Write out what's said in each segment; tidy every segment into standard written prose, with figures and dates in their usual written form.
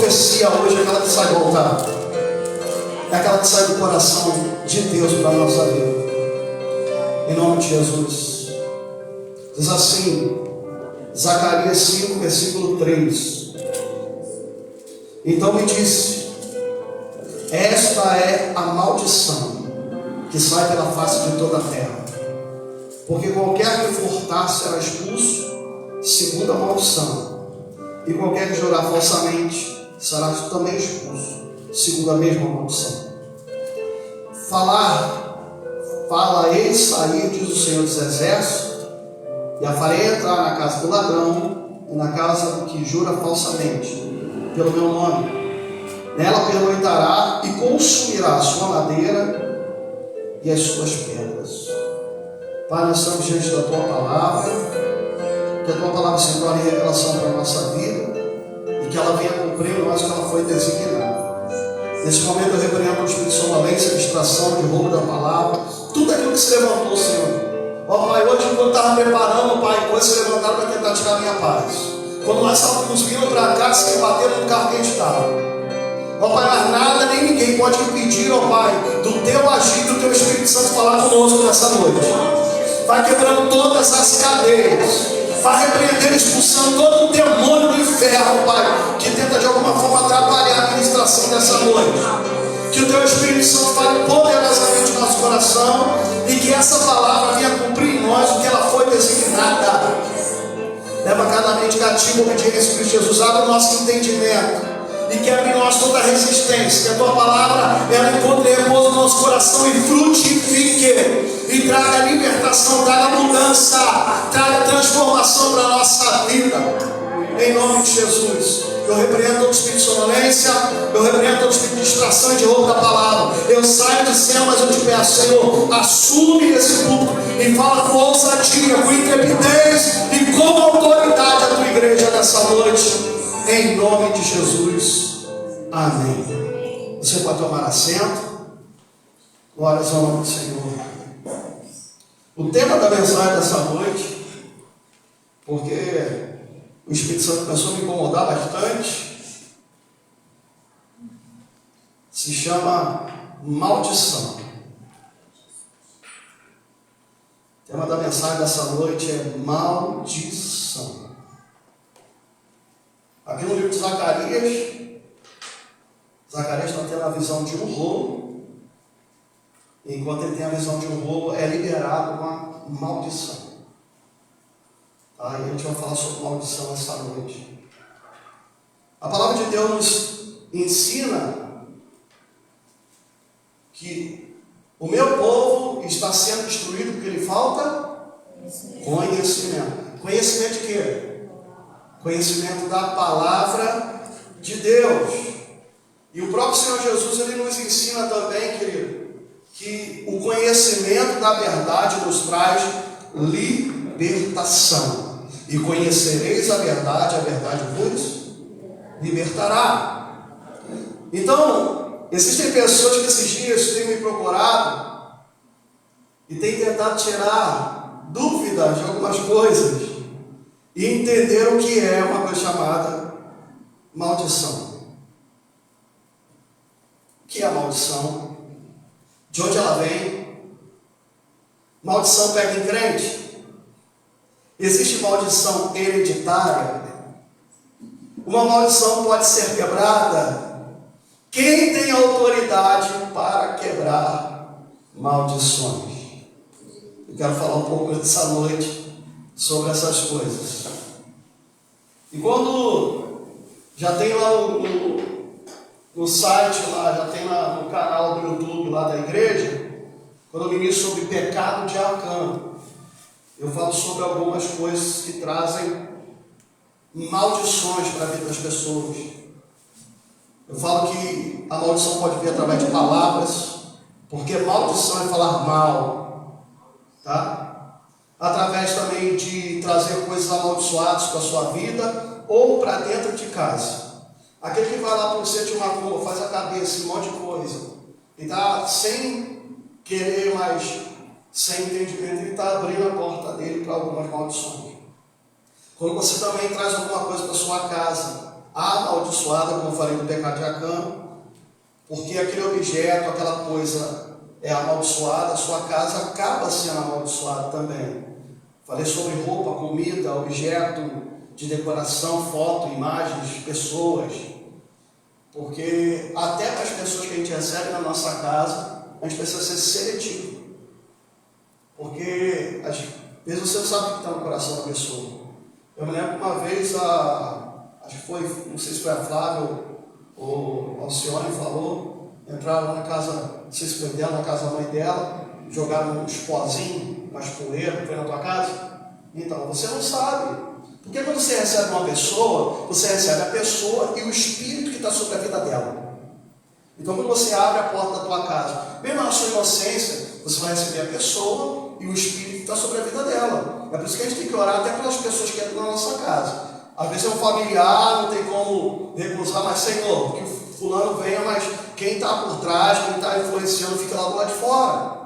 profecia hoje é aquela que sai do altar, é aquela que sai do coração de Deus para a nossa vida. Em nome de Jesus. Diz assim, Zacarias 5, versículo 3. Então me disse: esta é a maldição que sai pela face de toda a terra, porque qualquer que furtar será expulso segundo a maldição, e qualquer que jurar falsamente será também expulso segundo a mesma maldição. Fala ele sair, diz o Senhor dos Exércitos, e a farei entrar na casa do ladrão e na casa do que jura falsamente pelo meu nome. Nela pernoitará e consumirá a sua madeira e as suas pedras. Pai, nós estamos diante da Tua Palavra, que a Tua Palavra se torne revelação para a nossa vida e que ela venha cumprir em nós que ela foi designada. Nesse momento eu repreendo o espírito de sonolência, distração, de roubo da palavra, tudo aquilo que se levantou, Senhor. Ó Pai, hoje quando eu estava preparando, Pai, coisas se levantaram para tentar tirar a minha paz. Quando nós estávamos vindo para cá, se bateram no carro que a gente estava. Ó Pai, mas nada nem ninguém pode impedir, ó Pai, do Teu agir, do Teu Espírito Santo falar conosco nessa noite. Vai quebrando todas as cadeias. Vai repreender, expulsando todo o demônio do inferno, Pai, que tenta de alguma forma atrapalhar a ministração dessa noite. Que o Teu Espírito Santo fale poderosamente no nosso coração e que essa palavra venha cumprir em nós o que ela foi designada. Leva cada mente cativa, obediência a Cristo Jesus, abre o nosso entendimento e quebre em nós toda a resistência. Que a Tua palavra ela encontre repouso no nosso coração e frutifique e traga libertação, traga mudança, traga transformação para a nossa vida. Em nome de Jesus. Eu repreendo todo espírito de sonolência, eu repreendo todo espírito de distração e de roubo da palavra. Eu saio de céu, mas eu te peço, Senhor, assume esse público e fala com ousadia, com intrepidez e com autoridade a Tua igreja nessa noite. Em nome de Jesus. Amém. Você pode tomar assento. Glórias ao nome do Senhor. O tema da mensagem dessa noite, porque o Espírito Santo começou a me incomodar bastante, se chama maldição. O tema da mensagem dessa noite é maldição. Aqui no livro de Zacarias está tendo a visão de um rolo. Enquanto ele tem a visão de um rolo, é liberado uma maldição. Tá? E a gente vai falar sobre maldição essa noite. A palavra de Deus nos ensina que o meu povo está sendo destruído porque lhe falta conhecimento. Conhecimento de quê? Conhecimento da palavra de Deus. E o próprio Senhor Jesus, ele nos ensina também, querido, que o conhecimento da verdade nos traz libertação. E conhecereis a verdade vos libertará. Então, existem pessoas que esses dias têm me procurado e têm tentado tirar dúvidas de algumas coisas e entenderam o que é uma coisa chamada maldição. O que é a maldição? De onde ela vem? Maldição pega em crente? Existe maldição hereditária? Uma maldição pode ser quebrada? Quem tem autoridade para quebrar maldições? Eu quero falar um pouco essa noite sobre essas coisas. E quando já tem lá no site, lá, já tem lá no canal do YouTube lá da igreja, quando eu ministro sobre pecado de Acã, eu falo sobre algumas coisas que trazem maldições para a vida das pessoas. Eu falo que a maldição pode vir através de palavras, porque maldição é falar mal, tá? Através também de trazer coisas amaldiçoadas para a sua vida ou para dentro de casa. Aquele que vai lá para o centro de uma rua, faz a cabeça, um monte de coisa, e está sem querer mais, sem entendimento, ele está abrindo a porta dele para algumas maldições. Quando você também traz alguma coisa para sua casa, amaldiçoada, como eu falei do pecado de Acã, porque aquele objeto, aquela coisa é amaldiçoada, a sua casa acaba sendo amaldiçoada também. Falei sobre roupa, comida, objeto de decoração, foto, imagens, pessoas, porque até para as pessoas que a gente recebe na nossa casa, a gente precisa ser seletivo, porque às vezes você não sabe o que está no coração da pessoa. Eu me lembro que uma vez, acho que foi, não sei se foi a Flávia ou a Alcione falou, entraram na casa, não sei se foi dela, na casa da mãe dela, jogaram uns pozinhos, umas poeiras, foi na tua casa. Então, você não sabe. Porque quando você recebe uma pessoa, você recebe a pessoa e o espírito que está sobre a vida dela. Então, quando você abre a porta da tua casa, mesmo na sua inocência, você vai receber a pessoa e o espírito que está sobre a vida dela. É por isso que a gente tem que orar até pelas pessoas que entram na nossa casa. Às vezes é um familiar, não tem como recusar, mas Senhor, que o fulano venha, mas quem está por trás, quem está influenciando, fica lá do lado de fora.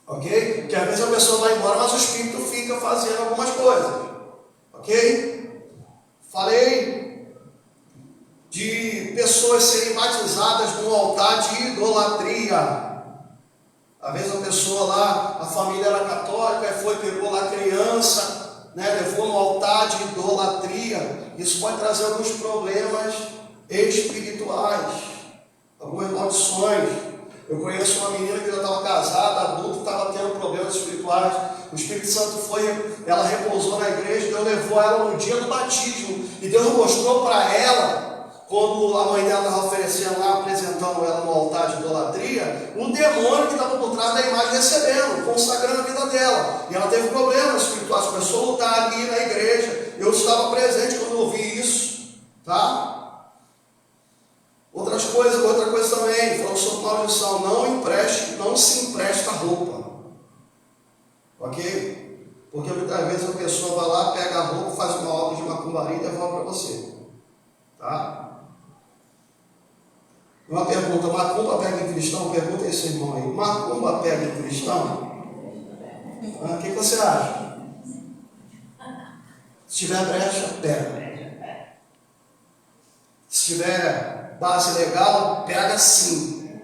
Ok? Porque às vezes a pessoa vai embora, mas o espírito fica fazendo algumas coisas. Ok? Falei de pessoas serem batizadas num altar de idolatria. Às vezes a pessoa lá, a família era católica, foi, pegou lá a criança, levou no altar de idolatria. Isso pode trazer alguns problemas espirituais, algumas maldições. Eu conheço uma menina que já estava casada, adulta, estava tendo problemas espirituais. O Espírito Santo ela repousou na igreja, Deus levou ela no dia do batismo. E Deus mostrou para ela, quando a mãe dela estava oferecendo lá, apresentando ela no altar de idolatria, o demônio que estava por trás da imagem recebendo, consagrando a vida dela. E ela teve problemas espirituais, começou a lutar ali na igreja. Eu estava presente quando ouvi isso, tá? Outra coisa também, falando sobre maldição, não se empresta roupa. Ok? Porque muitas vezes a pessoa vai lá, pega a roupa, faz uma obra de macumbaria e devolve para você. Tá? Uma pergunta, macumba pega em cristão? Pergunta esse irmão aí. Macumba pega em cristão? O que você acha? Se tiver brecha, pega. Se tiver base legal, pega sim.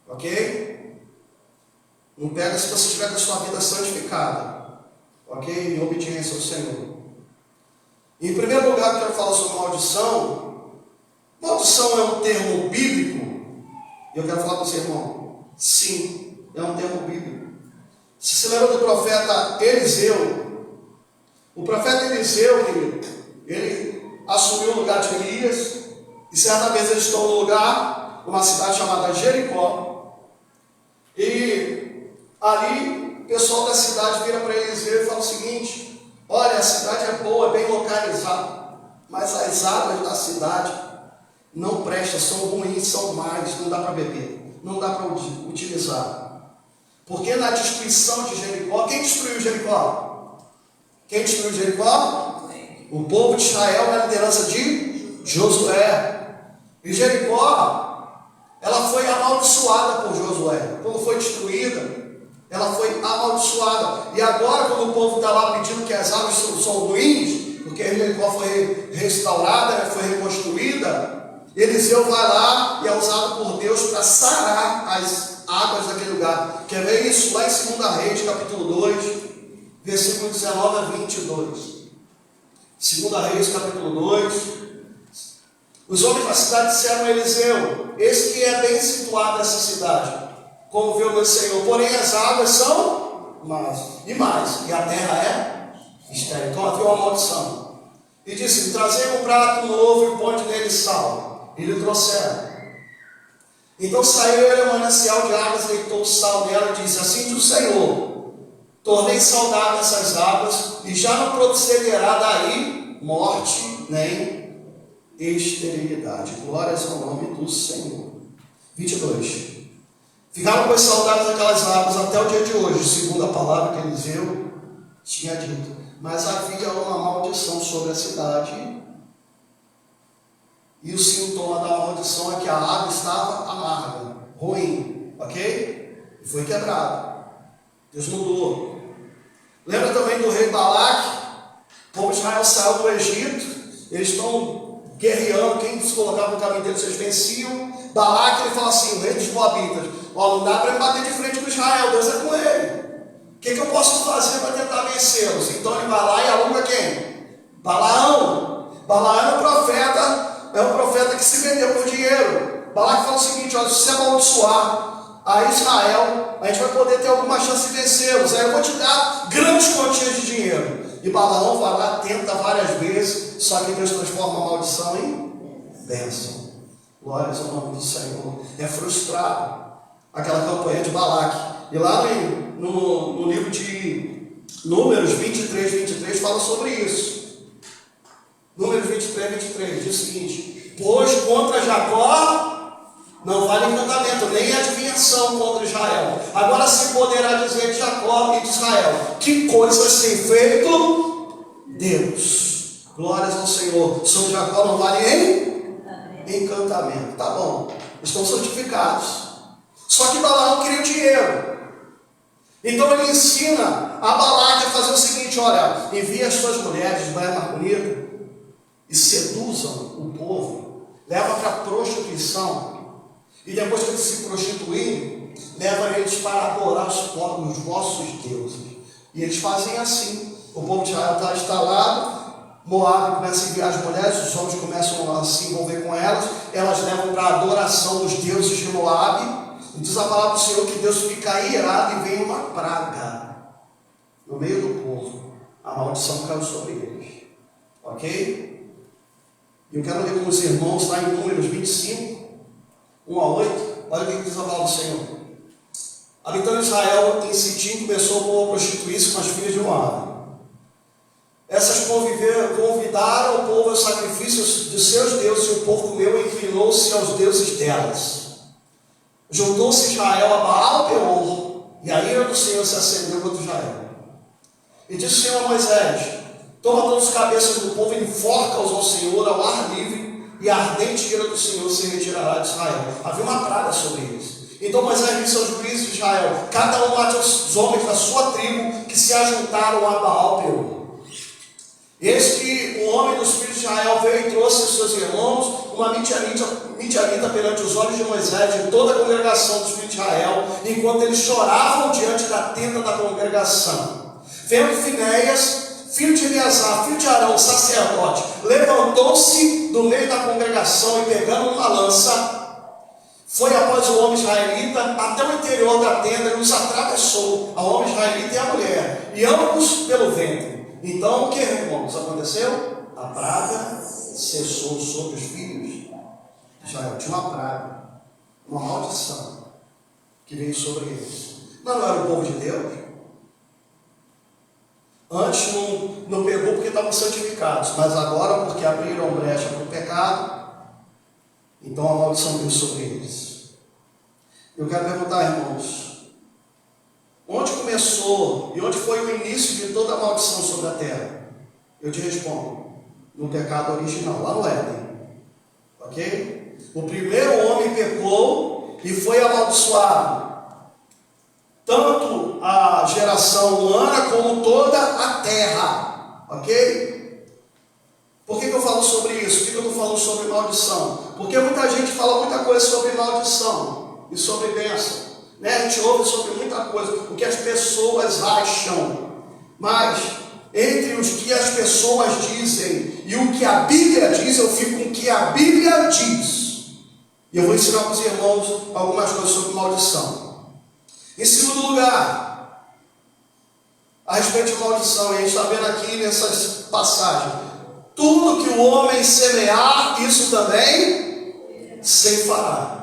Ok? Não pega se você estiver com a sua vida santificada. Ok? Em obediência ao Senhor. Em primeiro lugar, eu quero falar sobre maldição. Maldição é um termo bíblico? Eu quero falar com você, irmão. Sim, é um termo bíblico. Se lembra do profeta Eliseu? O profeta Eliseu, querido, ele assumiu o lugar de Elias. E certa vez eles estão no lugar, numa cidade chamada Jericó. E ali, o pessoal da cidade vira para Eliseu e fala o seguinte: olha, a cidade é boa, é bem localizada, mas as águas da cidade não prestam, são ruins, são más, não dá para beber, não dá para utilizar. Porque na destruição de Jericó, quem destruiu Jericó? Quem destruiu Jericó? O povo de Israel na liderança de Josué. E Jericó, ela foi amaldiçoada por Josué. Quando foi destruída, ela foi amaldiçoada. E agora, quando o povo está lá pedindo que as águas são ruins, porque Jericó foi restaurada, foi reconstruída, Eliseu vai lá e é usado por Deus para sarar as águas daquele lugar. Quer ver isso? Lá em 2 Reis, capítulo 2, versículo 19 a 22. 2 Reis, capítulo 2. Os homens da cidade disseram a Eliseu: esse que é bem situado nessa cidade, como viu meu Senhor, porém as águas são más, e a terra é estéril. Então havia uma maldição. E disse: trazei um prato novo e ponde nele sal. E lhe trouxeram. Então saiu ele ao manancial de águas, deitou o sal nela e disse: assim diz o Senhor, tornei saudável essas águas, e já não procederá daí morte nem esterilidade. Glórias ao nome do Senhor. 22. Ficaram pois saudáveis aquelas águas até o dia de hoje, segundo a palavra que Eliseu tinha dito. Mas havia uma maldição sobre a cidade, e o sintoma da maldição é que a água estava amarga, ruim, ok? E foi quebrada. Deus mudou. Lembra também do rei Balaque? O povo de Israel saiu do Egito, eles estão guerreando, quem se colocava no caminho deles, eles venciam. Balaque, ele fala assim, o rei dos Moabitas, ó, não dá para ele bater de frente com Israel, Deus é com ele. O que eu posso fazer para tentar vencê-los? Então ele vai lá e aluga quem? Balaão. Balaão é um profeta que se vendeu por dinheiro. Balaque fala o seguinte, olha, se você amaldiçoar a Israel, a gente vai poder ter alguma chance de vencê-los. Aí eu vou te dar grandes quantias de dinheiro. E Balaão vai lá, tenta várias vezes, só que Deus transforma a maldição em bênção. Glórias ao nome do Senhor. É frustrado aquela campanha de Balaque. E lá no livro de Números 23 fala sobre isso. Números 23 diz o seguinte: pois contra Jacó não vale encantamento, nem adivinhação contra Israel. Agora se poderá dizer de Jacó e de Israel: que coisas tem feito Deus. Glórias ao Senhor. Sobre Jacó não vale encantamento. Tá bom, estão santificados. Só que Balaão queria dinheiro. Então ele ensina a Balaque a fazer o seguinte: olha, envia as suas mulheres de mais bonita e seduzam o povo, leva para a prostituição, e depois que eles se prostituírem, leva eles para adorar os vossos deuses. E eles fazem assim. O povo de Israel está instalado, Moabe começa a enviar as mulheres, os homens começam a se envolver com elas levam para a adoração dos deuses de Moabe. E diz a palavra do Senhor que Deus fica irado e vem uma praga no meio do povo. A maldição caiu sobre eles. Ok? E eu quero ler com os irmãos lá em Números 25, 1 a 8. Olha o que diz a palavra do Senhor. Habitando Israel em Sitim, começou o povo a prostituir-se com as filhas de Moabe. Essas convidaram o povo aos sacrifícios de seus deuses, e o povo comeu e inclinou-se aos deuses delas. Juntou-se Israel a Baal-Peor, e a ira do Senhor se acendeu contra Israel. E disse o Senhor a Moisés: toma todas as cabeças do povo e enforca-os ao Senhor ao ar livre, e a ardente ira do Senhor se retirará de Israel. Havia uma praga sobre eles. Então Moisés disse aos juízes de Israel: cada um mate os homens da sua tribo que se ajuntaram a Baal-Peor. Eis que o homem dos filhos de Israel veio e trouxe os seus irmãos uma midianita perante os olhos de Moisés e de toda a congregação dos filhos de Israel, enquanto eles choravam diante da tenda da congregação. Vendo Finéias, filho de Eleazar, filho de Arão, sacerdote, levantou-se do meio da congregação e, pegando uma lança, foi após o homem israelita até o interior da tenda e os atravessou, ao homem israelita e à mulher, e ambos pelo ventre. Então o que, irmãos, aconteceu? A praga cessou sobre os filhos de Israel. Tinha uma praga, uma maldição que veio sobre eles. Mas não era o povo de Deus. Antes não pegou porque estavam santificados, mas agora, porque abriram brecha para o pecado, então a maldição veio sobre eles. Eu quero perguntar, irmãos, onde começou e onde foi o início de toda a maldição sobre a terra? Eu te respondo: no pecado original, lá no Éden. Ok? O primeiro homem pecou e foi amaldiçoado. Tanto a geração humana como toda a terra. Ok? Por que eu falo sobre isso? Por que eu estou falando sobre maldição? Porque muita gente fala muita coisa sobre maldição e sobre bênção. A gente ouve sobre muita coisa, o que as pessoas acham, mas entre os que as pessoas dizem e o que a Bíblia diz, eu fico com o que a Bíblia diz. E eu vou ensinar para os irmãos algumas coisas sobre maldição. Em segundo lugar, a respeito de maldição, e a gente está vendo aqui nessas passagens: tudo que o homem semear, isso também ceifará.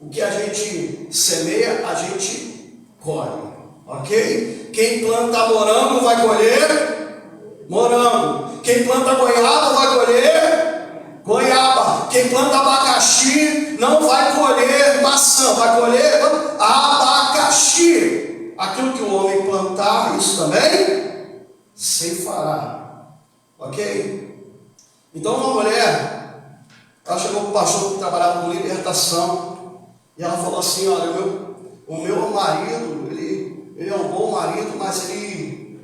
O que a gente semeia, a gente colhe. Ok? Quem planta morango vai colher morango. Quem planta goiaba vai colher goiaba. Quem planta abacaxi não vai colher maçã, vai colher abacaxi. Aquilo que o homem plantar, isso também ceifará. Ok? Então uma mulher, ela chegou para o pastor que trabalhava com libertação, e ela falou assim: olha, o meu marido, ele é um bom marido, mas ele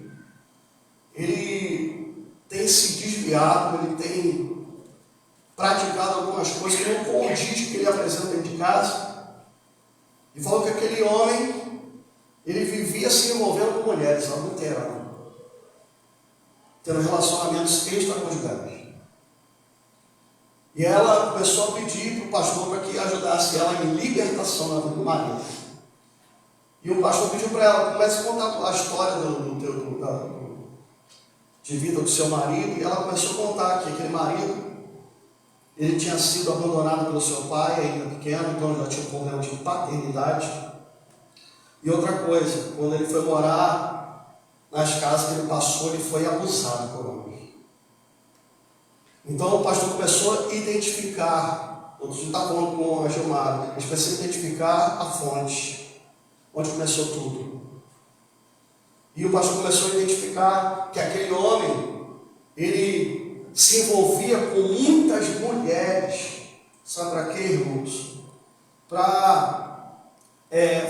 tem se desviado, ele tem praticado algumas coisas que não condiz que ele apresenta dentro de casa. E falou que aquele homem, ele vivia se envolvendo com mulheres, adulterando, tendo relacionamentos extraconjugais. E ela começou a pedir para o pastor para que ajudasse ela em libertação na vida do marido. E o pastor pediu para ela: comece a contar a história de vida do seu marido. E ela começou a contar que aquele marido, ele tinha sido abandonado pelo seu pai, ainda pequeno, então ele já tinha um problema de paternidade. E outra coisa, quando ele foi morar nas casas que ele passou, ele foi abusado por homem. Então o pastor começou a identificar, outro dia está falando com a Gilmar, a gente precisa identificar a fonte, onde começou tudo. E o pastor começou a identificar que aquele homem, ele se envolvia com muitas mulheres. Sabe para quê, irmãos? Para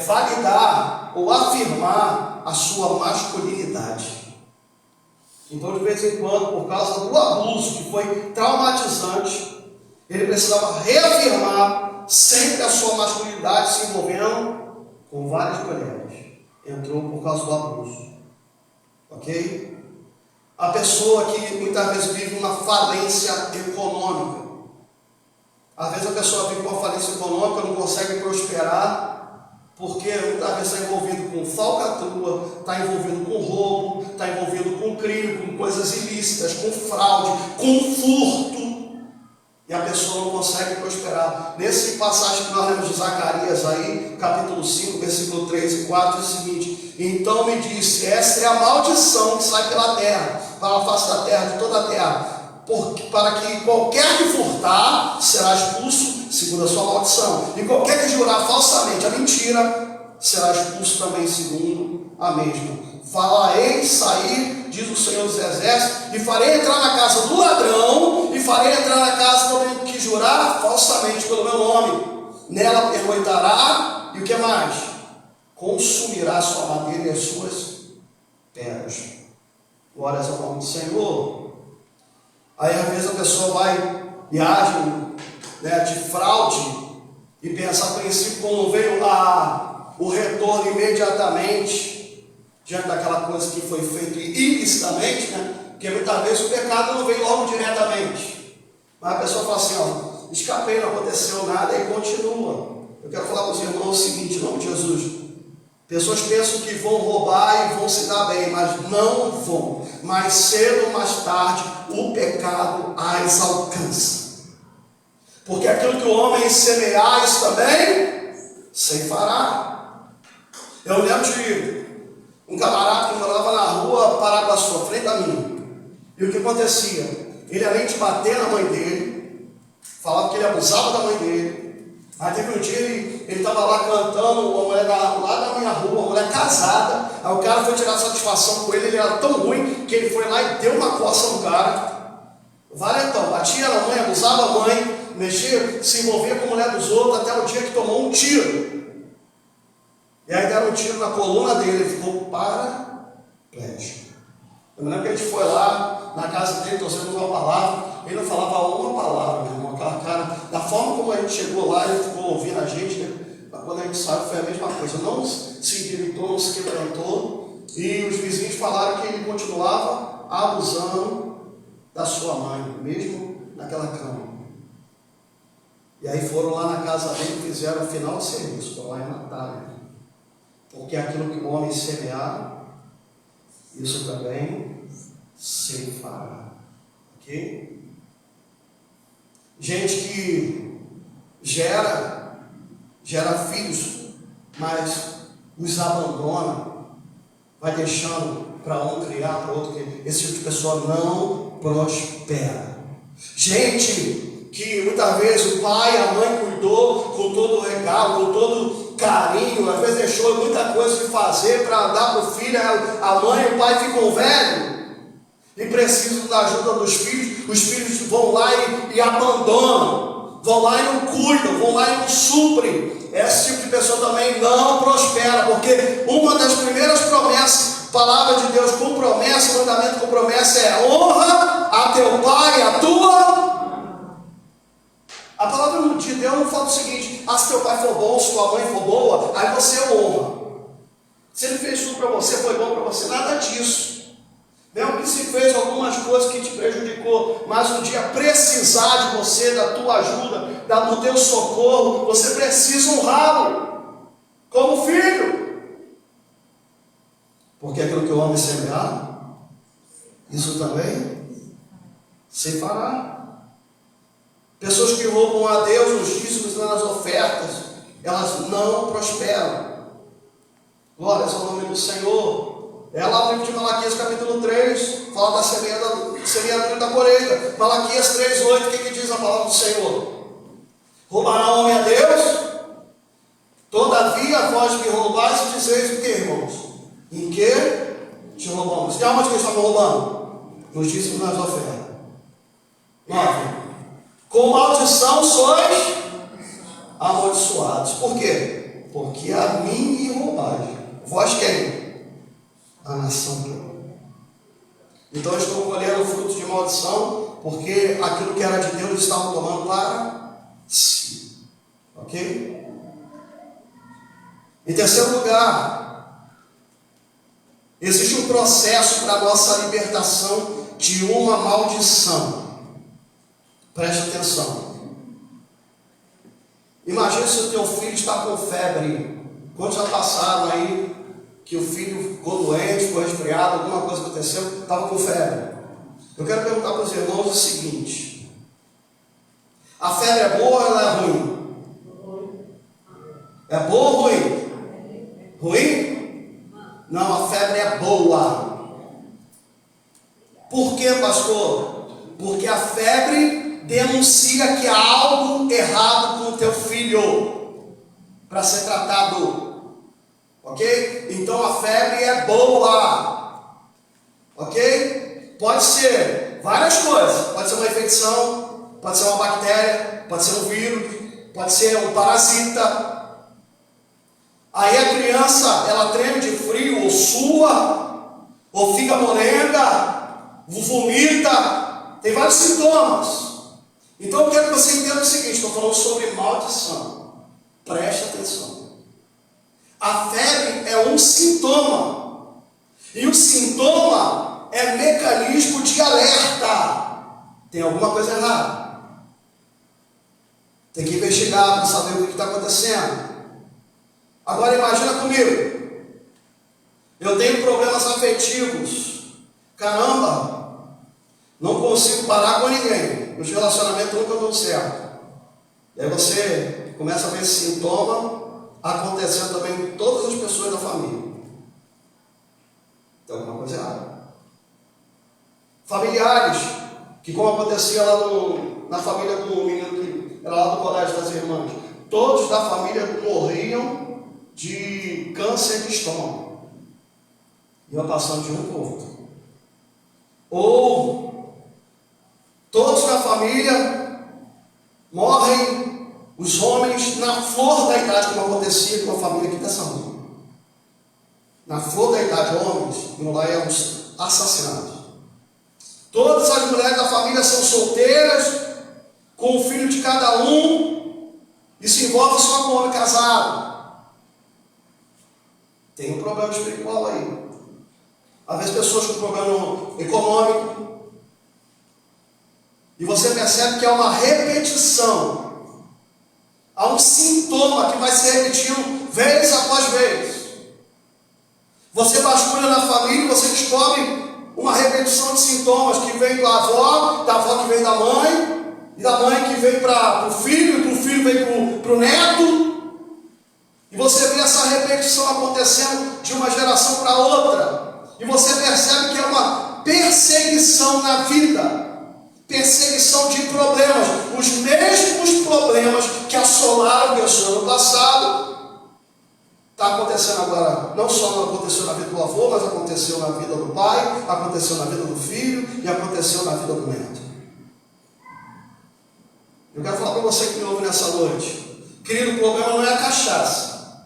validar ou afirmar a sua masculinidade. Então, de vez em quando, por causa do abuso que foi traumatizante, ele precisava reafirmar sempre a sua masculinidade, se envolvendo com várias mulheres. Entrou por causa do abuso. Ok? A pessoa que muitas vezes vive uma falência econômica. Às vezes a pessoa vive uma falência econômica, não consegue prosperar, porque muitas vezes está envolvido com falcatrua, está envolvido com roubo, está envolvido com crime, com coisas ilícitas, com fraude, com furto. E a pessoa não consegue prosperar. Nesse passagem que nós lemos de Zacarias aí, capítulo 5, versículo 3 e 4, diz o seguinte: então me disse, essa é a maldição que sai pela terra, para a face da terra, de toda a terra, para que qualquer que furtar será expulso segundo a sua maldição, e qualquer que jurar falsamente a mentira será expulso também segundo a mesma. Falarei sair, diz o Senhor dos Exércitos, e farei entrar na casa do ladrão, e farei entrar na casa do que jurar falsamente pelo meu nome. Nela pernoitará, e o que mais? Consumirá a sua madeira e as suas pedras. Glórias ao nome do Senhor. Aí às vezes a pessoa vai e age de fraude e pensa, a princípio, como veio o retorno imediatamente diante daquela coisa que foi feita ilicitamente, porque muitas vezes o pecado não vem logo diretamente, mas a pessoa fala assim, escapei, não aconteceu nada, e continua. Eu quero falar para os irmãos o seguinte, em nome de Jesus: pessoas pensam que vão roubar e vão se dar bem, mas não vão. Mais cedo ou mais tarde, o pecado as alcança. Porque aquilo que o homem semear, isso também ceifará. Eu lembro de um camarada que morava na rua Paraguaçu, frente a mim. E o que acontecia? Ele, além de bater na mãe dele, falava que ele abusava da mãe dele. Aí teve um dia, ele estava lá cantando, uma mulher lá da minha rua, uma mulher casada. Aí o cara foi tirar satisfação com ele, ele era tão ruim que ele foi lá e deu uma coça no cara. Valentão, batia na mãe, abusava da mãe, mexia, se envolvia com a mulher dos outros, até o dia que tomou um tiro. E aí deram um tiro na coluna dele, ele ficou paraplégico. Eu me lembro que a gente foi lá na casa dele, trouxemos uma palavra, ele não falava uma palavra, meu irmão, aquela cara, da forma como a gente chegou lá, ele ficou ouvindo a gente, mas quando a gente saiu foi a mesma coisa, não se irritou, não se quebrantou, e os vizinhos falaram que ele continuava abusando da sua mãe, mesmo naquela cama. E aí foram lá na casa dele e fizeram o final de serviço, foram lá em Natália. Porque aquilo que o homem semear, isso também se fará. Ok? Gente que gera filhos, mas os abandona, vai deixando para um criar para outro, que esse tipo de pessoa não prospera. Gente que muitas vezes o pai, a mãe cuidou com todo o regalo, com todo carinho, às vezes deixou muita coisa de fazer para dar para o filho, a mãe e o pai ficam velhos e precisam da ajuda dos filhos, os filhos vão lá e abandonam, vão lá e não cuidam, vão lá e não suprem. Esse tipo de pessoa também não prospera, porque uma das primeiras promessas, palavra de Deus com promessa, mandamento com promessa, é honra a teu pai e a tua. A palavra de Deus não fala o seguinte: se teu pai for bom, se tua mãe for boa, aí você honra. Se ele fez tudo para você, foi bom para você. Nada disso. Mesmo que se fez algumas coisas que te prejudicou, mas um dia precisar de você, da tua ajuda, do teu socorro, você precisa honrá-lo como filho. Porque aquilo que o homem semear, isso também se fará. Pessoas que roubam a Deus nos dízimos e nas ofertas, elas não prosperam. Glórias ao nome do Senhor. É lá no livro de Malaquias capítulo 3, fala da semeadura da colheita. Malaquias 3:8, o que diz a palavra do Senhor? Roubará o homem a Deus? Todavia vós me roubais e dizeis o que, irmãos? Em que te roubamos? De onde que estavam roubando? Nos dízimos nas ofertas. 9. Com maldição sois amaldiçoados. Por quê? Porque a mim me roubais. Vós quem? A nação toda. Então eu estou colhendo frutos de maldição, porque aquilo que era de Deus eles estavam tomando para si. Ok? Em terceiro lugar, existe um processo para a nossa libertação de uma maldição. Preste atenção. Imagine se o teu filho está com febre. Quantos já passaram aí que o filho ficou doente, ficou resfriado, alguma coisa aconteceu, estava com febre? Eu quero perguntar para os irmãos o seguinte: a febre é boa ou ela é ruim? É boa ou ruim? Ruim? Não, a febre é boa. Por quê, pastor? Porque a febre denuncia que há algo errado com o teu filho para ser tratado. Ok? Então a febre é boa. Ok? Pode ser várias coisas. Pode ser uma infecção, pode ser uma bactéria, pode ser um vírus, pode ser um parasita. Aí a criança, ela treme de frio, ou sua, ou fica molenga, vomita. Tem vários sintomas. Então eu quero que você entenda o seguinte: estou falando sobre maldição. Preste atenção. A febre é um sintoma. E o sintoma é mecanismo de alerta. Tem alguma coisa errada. Tem que investigar para saber o que está acontecendo. Agora imagina comigo. Eu tenho problemas afetivos. Caramba, não consigo parar com ninguém. Os relacionamentos nunca dão certo. E aí você começa a ver esse sintoma acontecendo também em todas as pessoas da família. Tem alguma coisa errada. Familiares, que como acontecia lá na família do menino que era lá do colégio das irmãs, todos da família morriam de câncer de estômago. Ia passando de um para o outro. Ou todos da família morrem, os homens, na flor da idade, como acontecia com a família aqui dessa rua. Na flor da idade, homens, iam lá e eram assassinados. Todas as mulheres da família são solteiras, com o filho de cada um, e se envolve só com o homem casado. Tem um problema espiritual aí. Às vezes pessoas com problema econômico, e você percebe que há uma repetição. Há um sintoma que vai se repetindo vez após vez. Você vasculha na família e você descobre uma repetição de sintomas que vem da avó que vem da mãe, e da mãe que vem para o filho, e do filho vem para o neto. E você vê essa repetição acontecendo de uma geração para outra. E você percebe que é uma perseguição na vida. Perseguição de problemas, os mesmos problemas que assolaram a pessoa no passado, está acontecendo agora. Não só não aconteceu na vida do avô, mas aconteceu na vida do pai, aconteceu na vida do filho e aconteceu na vida do neto. Eu quero falar para você que me ouve nessa noite, querido, o problema não é a cachaça,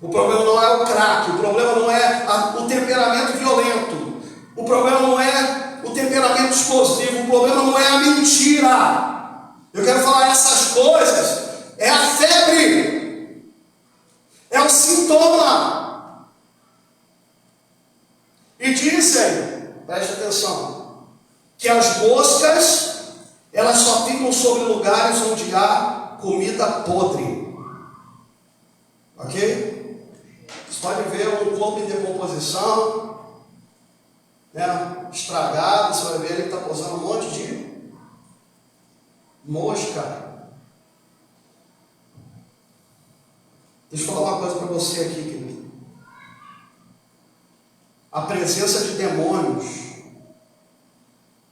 o problema não é o crack, o problema não é o temperamento violento, o problema não é o temperamento explosivo, o problema não é a mentira. Eu quero falar essas coisas. É a febre. É o sintoma. E dizem, preste atenção, que as moscas, elas só ficam sobre lugares onde há comida podre. Ok? Você pode ver um corpo em decomposição, né, estragado, você vai ver ele está pousando um monte de mosca. Deixa eu falar uma coisa para você aqui, querido. A presença de demônios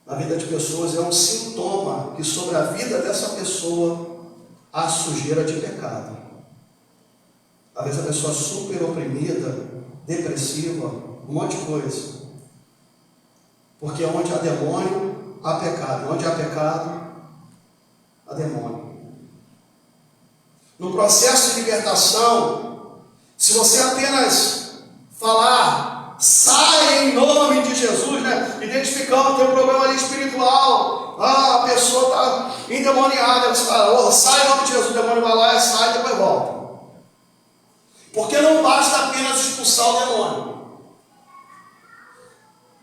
na vida de pessoas é um sintoma que sobre a vida dessa pessoa há sujeira de pecado. Às vezes a pessoa é super oprimida, depressiva, um monte de coisa. Porque onde há demônio, há pecado. Onde há pecado, há demônio. No processo de libertação, se você apenas falar, sai em nome de Jesus, né? Identificando o teu problema ali espiritual. A pessoa está endemoniada. Você fala, sai em nome de Jesus, o demônio vai lá, sai e depois volta. Porque não basta apenas expulsar o demônio.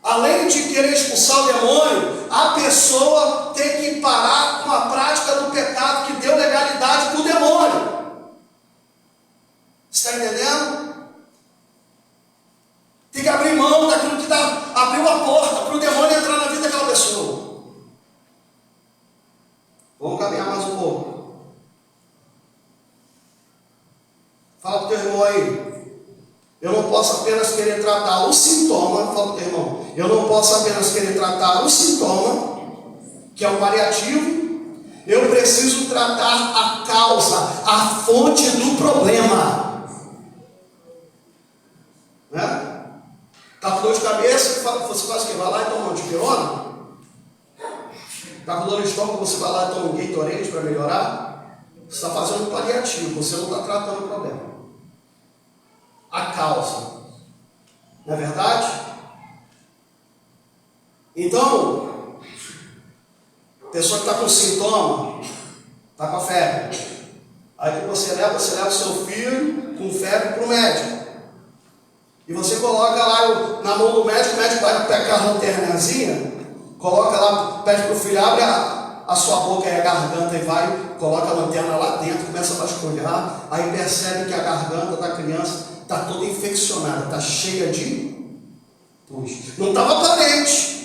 Além de querer expulsar o demônio, a pessoa tem que parar com a prática do pecado que deu legalidade para o demônio. Você está entendendo? Tem que abrir mão daquilo que abriu a porta para o demônio entrar na vida daquela pessoa. Vamos caminhar mais um pouco. Fala para o teu irmão aí. Eu não posso apenas querer tratar o sintoma. Fala para o teu irmão. Eu não posso apenas querer tratar o sintoma, que é o paliativo. Eu preciso tratar a causa, a fonte do problema. Né? Está com dor de cabeça, você faz o que? Vai lá e toma um antipiona? Está com dor de estômago, você vai lá e toma um Gatorade para melhorar? Você está fazendo um paliativo, você não está tratando o problema. A causa. Não é verdade? Então, a pessoa que está com sintoma, está com a febre. Aí que você leva o seu filho com febre para o médico. E você coloca lá na mão do médico, o médico vai pegar a lanternazinha, coloca lá, pede para o filho, abre a sua boca e a garganta e vai, coloca a lanterna lá dentro, começa a vasculhar, aí percebe que a garganta da criança está toda infeccionada, está cheia de pus. Não estava aparente.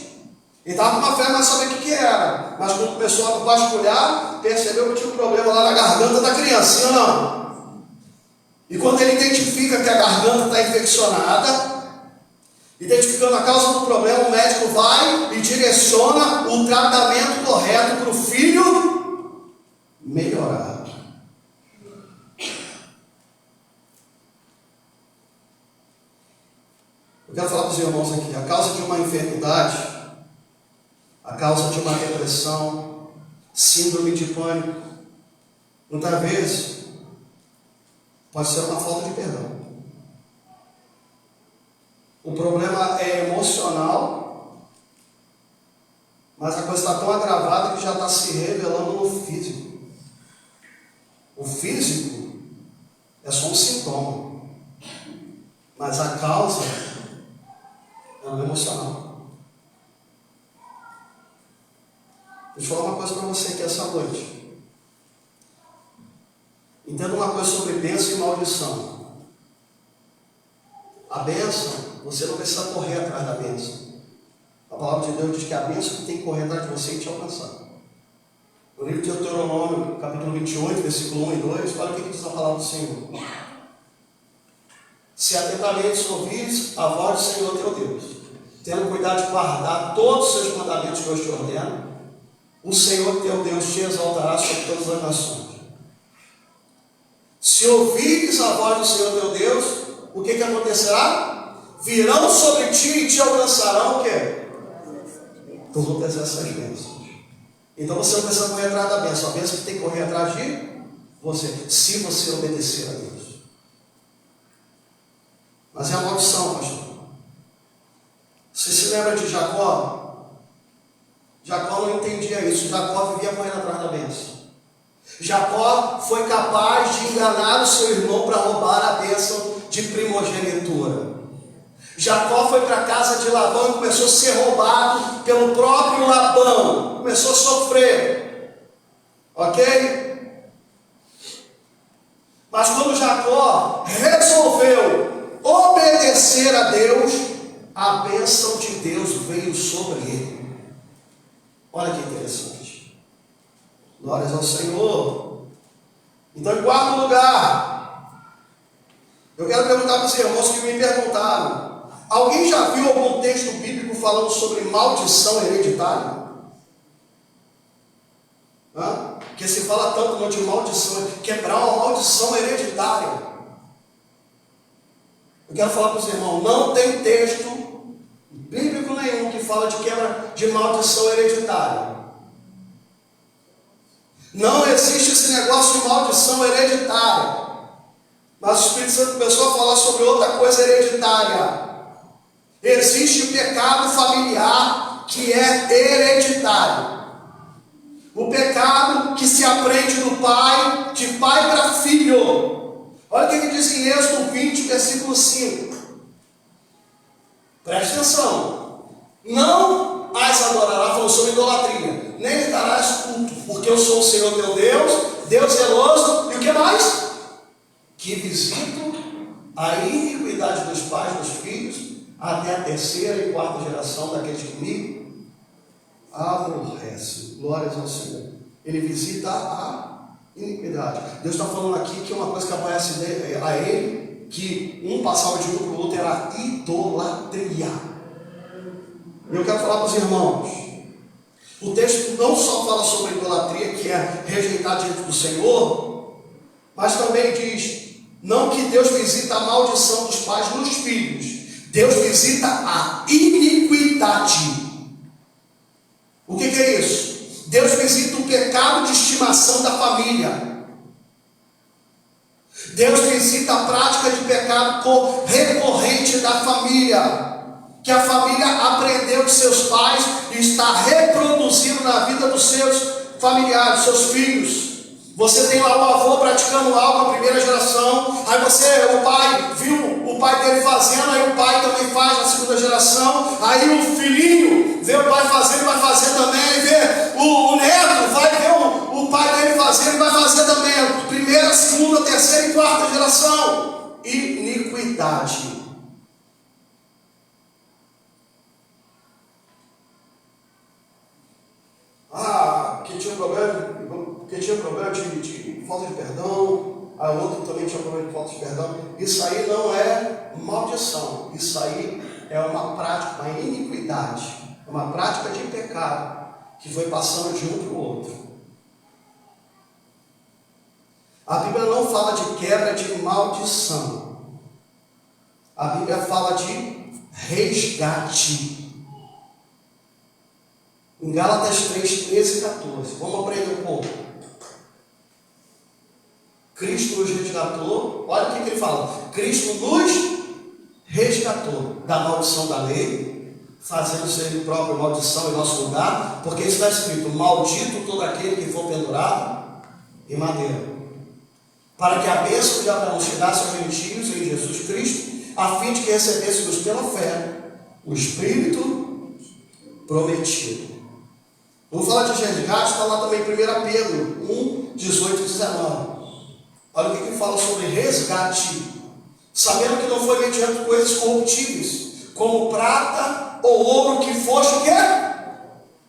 Ele estava com uma febre, mas sabia o que era. Mas quando começou a vasculhar, percebeu que tinha um problema lá na garganta da criança, sim ou não? E quando ele identifica que a garganta está infeccionada, identificando a causa do problema, o médico vai e direciona o tratamento correto para o filho melhorar. Eu quero falar para os irmãos aqui, a causa de uma enfermidade, a causa de uma depressão, síndrome de pânico, muitas vezes pode ser uma falta de perdão. O problema é emocional, mas a coisa está tão agravada que já está se revelando no físico. O físico é só um sintoma, mas a causa é o emocional. Deixa eu falar uma coisa para você aqui essa noite. Entenda uma coisa sobre bênção e maldição. A bênção, você não precisa correr atrás da bênção. A palavra de Deus diz que a bênção que tem que correr atrás de você e te alcançar. No livro de Deuteronômio, capítulo 28, versículo 1 e 2, olha o que diz a palavra do Senhor. Se atentamente ouvires a voz do Senhor teu Deus, tendo cuidado de guardar todos os seus mandamentos que eu te ordeno, o Senhor teu Deus te exaltará sobre todas as nações. Se ouvires a voz do Senhor teu Deus, o que acontecerá? Virão sobre ti e te alcançarão o quê? Todas essas bênçãos. Então você não precisa correr atrás da bênção. A bênção que tem que correr atrás de você, se você obedecer a Deus. Mas é a maldição, pastor. Você se lembra de Jacó? Jacó não entendia isso. Jacó vivia correndo atrás da bênção. Jacó foi capaz de enganar o seu irmão para roubar a bênção de primogenitura. Jacó foi para a casa de Labão e começou a ser roubado pelo próprio Labão. Começou a sofrer. Ok? Mas quando Jacó resolveu obedecer a Deus, a bênção de Deus veio sobre ele. Olha que interessante. Glórias ao Senhor. Então, em quarto lugar, eu quero perguntar para os irmãos que me perguntaram: alguém já viu algum texto bíblico falando sobre maldição hereditária? Porque se fala tanto de maldição, quebrar uma maldição hereditária. Eu quero falar para os irmãos, não tem texto bíblico nenhum que fala de quebra de maldição hereditária. Não existe esse negócio de maldição hereditária. Mas o Espírito Santo começou a falar sobre outra coisa hereditária. Existe o pecado familiar que é hereditário. O pecado que se aprende do pai, de pai para filho. Olha o que diz em Êxodo 20, versículo 5. Preste atenção. Não as adorarás, falando sobre idolatria, nem lhe darás culto, porque eu sou o Senhor teu Deus, Deus zeloso, e o que mais? Que visito a iniquidade dos pais dos filhos, até a terceira e quarta geração daqueles que comigo aborrecem. Glórias ao Senhor. Ele visita a iniquidade. Deus está falando aqui que uma coisa que aparece a ele, que um passava de um para o outro, era idolatria. E eu quero falar para os irmãos, o texto não só fala sobre idolatria, que é rejeitar diante do Senhor, mas também diz, não que Deus visita a maldição dos pais nos filhos, Deus visita a iniquidade. O que é isso? Deus visita o pecado de estimação da família. Deus visita a prática de pecado recorrente da família, que a família aprendeu de seus pais e está reproduzindo na vida dos seus familiares, seus filhos. Você tem lá o avô praticando algo na primeira geração, aí o pai viu o pai dele fazendo, aí o pai também faz na segunda geração, aí o filhinho vê o pai fazendo, vai fazer também, aí vê o neto, vai ver o pai dele fazendo, vai fazer também, primeira, segunda, terceira e quarta geração. Iniquidade. Que tinha problema de falta de perdão, a outra também tinha problema de falta de perdão. Isso aí não é maldição, isso aí é uma prática, uma iniquidade, é uma prática de pecado que foi passando de um para o outro. A Bíblia não fala de quebra de maldição, a Bíblia fala de resgate. Em Gálatas 3, 13 e 14. Vamos aprender um pouco. Cristo nos resgatou. Olha o que ele fala. Cristo nos resgatou da maldição da lei, fazendo-se ele próprio maldição em nosso lugar, porque está escrito, maldito todo aquele que for pendurado em madeira, para que a bênção de Abraão chegasse aos gentios em Jesus Cristo, a fim de que recebêssemos pela fé o Espírito prometido. Vamos falar de resgate, está lá também em 1 Pedro 1, 18 e 19. Olha o que ele fala sobre resgate. Sabendo que não foi mediante coisas corruptíveis, como prata ou ouro, que foste o quê?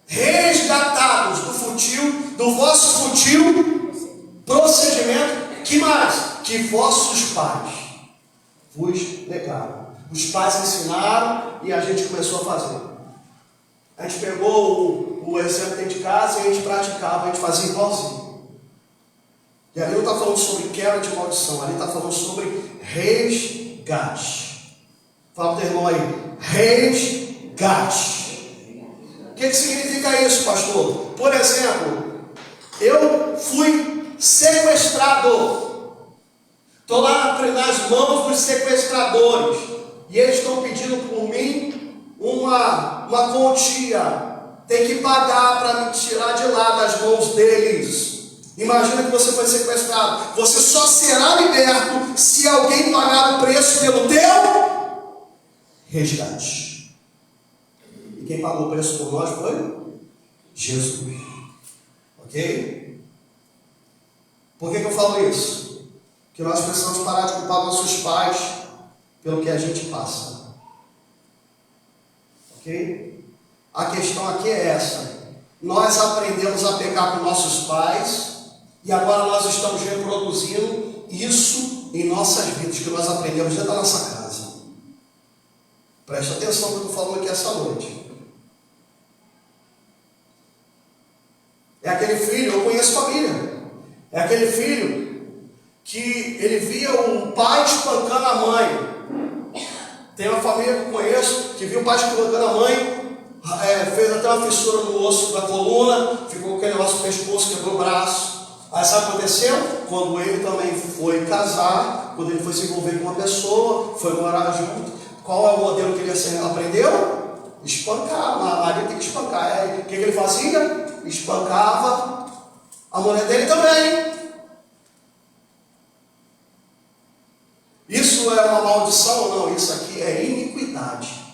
Resgatados do vosso fútil procedimento. Que mais? Que vossos pais vos negaram. Os pais ensinaram e a gente começou a fazer. A gente pegou o exemplo dentro de casa e a gente praticava, a gente fazia igualzinho. E ali não está falando sobre quebra de maldição, ali está falando sobre resgate. Fala para o teu irmão aí, resgate. O que significa isso, pastor? Por exemplo, eu fui sequestrado. Estou lá nas mãos dos sequestradores e eles estão pedindo por mim uma quantia. Tem que pagar para me tirar de lá das mãos deles. Imagina que você foi sequestrado. Você só será liberto se alguém pagar o preço pelo teu resgate. E quem pagou o preço por nós foi Jesus. Ok? Por que eu falo isso? Porque nós precisamos parar de culpar nossos pais pelo que a gente passa. Ok? A questão aqui é essa. Nós aprendemos a pecar com nossos pais e agora nós estamos reproduzindo isso em nossas vidas, que nós aprendemos dentro da nossa casa. Preste atenção no que eu estou falando aqui essa noite. É aquele filho, eu conheço família, é aquele filho que ele via o pai espancando a mãe. Tem uma família que eu conheço que viu o pai espancando a mãe, fez até uma fissura no osso da coluna, ficou com aquele negócio no pescoço, quebrou o braço. Aí sabe o que aconteceu? Quando ele também foi casar, quando ele foi se envolver com uma pessoa, foi morar junto, qual é o modelo que ele aprendeu? Espancar. A Maria tem que espancar. O que ele fazia? Espancava a mulher dele também. Isso é uma maldição ou não? Isso aqui é iniquidade.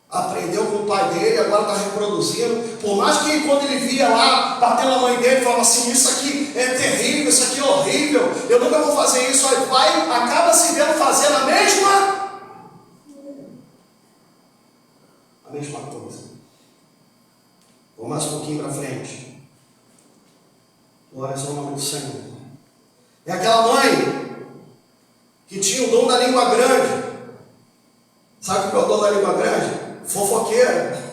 Aprendeu com o pai dele, agora está reproduzindo. Por mais que quando ele via lá, batendo a mãe dele, falava assim, isso aqui é terrível, isso aqui é horrível, eu nunca vou fazer isso. Aí o pai acaba se vendo fazendo a mesma coisa. Vou mais um pouquinho para frente. Glória ao nome do Senhor. É aquela mãe que tinha o dom da língua grande. Sabe o que é o dom da língua grande? Fofoqueira,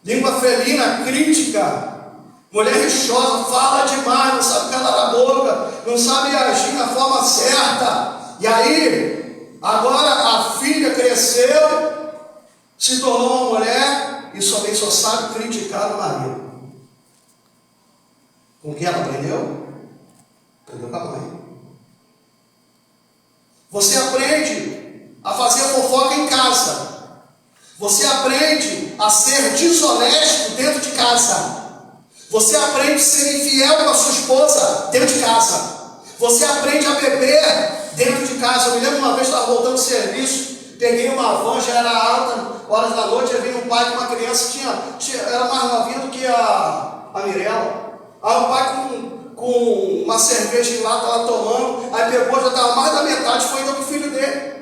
língua felina, crítica, mulher rixosa, fala demais, não sabe calar a boca, não sabe agir na forma certa. E aí, agora a filha cresceu, se tornou uma mulher e só sabe criticar o marido. Com o que ela aprendeu? Aprendeu com a mãe. Você aprende a fazer fofoca em casa. Você aprende a ser desonesto dentro de casa. Você aprende a ser infiel com a sua esposa dentro de casa. Você aprende a beber dentro de casa. Eu me lembro uma vez, estava voltando do serviço, peguei uma van, já era alta, horas da noite, eu vi um pai com uma criança, era mais novinha do que a Mirella. Aí o pai com uma cerveja em lata lá tomando, aí pegou, já estava mais da metade, foi indo com o filho dele.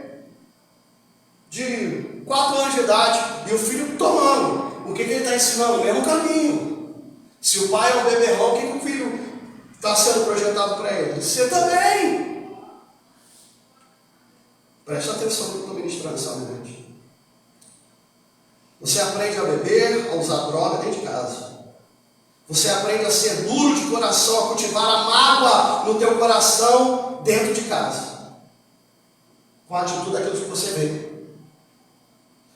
De 4 anos de idade, e o filho tomando. O que ele está ensinando? O mesmo caminho. Se o pai é um beberrão, o que o filho está sendo projetado para ele? Você também. Preste atenção no que eu estou ministrando essa noite. Você aprende a beber, a usar droga dentro de casa. Você aprende a ser duro de coração, a cultivar a mágoa no teu coração dentro de casa. Com a atitude daquilo que você vê.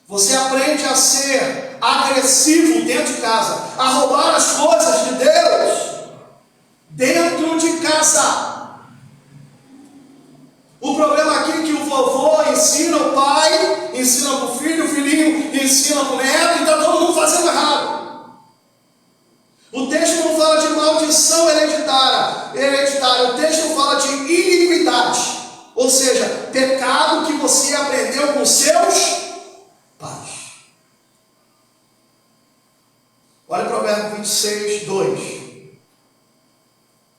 Você aprende a ser agressivo dentro de casa, a roubar as coisas de Deus dentro de casa. O problema aqui é que o vovô ensina o pai, ensina para o filho, o filhinho ensina para o neto, e está todo mundo fazendo errado. O texto não fala de maldição hereditária, o texto fala de iniquidade, ou seja, pecado que você aprendeu com seus pais. Olha o Provérbio 26, 2.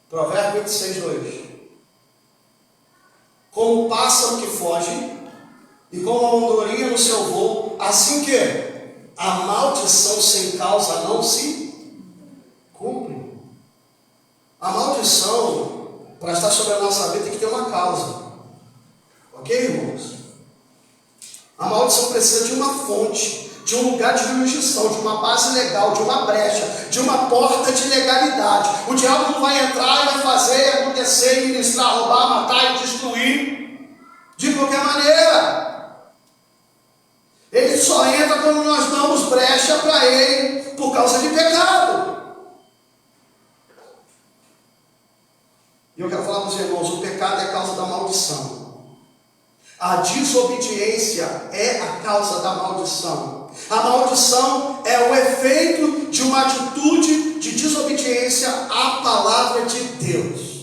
Provérbio 26, 2. Como o pássaro que foge, e como a andorinha no seu voo, assim que a maldição sem causa não se cumpre. A maldição, para estar sobre a nossa vida, tem que ter uma causa. Ok, irmãos? A maldição precisa de uma fonte, de um lugar de jurisdição, de uma base legal, de uma brecha, de uma porta de legalidade. O diabo não vai entrar e vai fazer acontecer, ministrar, roubar, matar e destruir de qualquer maneira. Ele só entra quando nós damos brecha para ele por causa de pecado. E eu quero falar para os irmãos, o pecado é a causa da maldição. A desobediência é a causa da maldição. A maldição é o efeito de uma atitude de desobediência à palavra de Deus.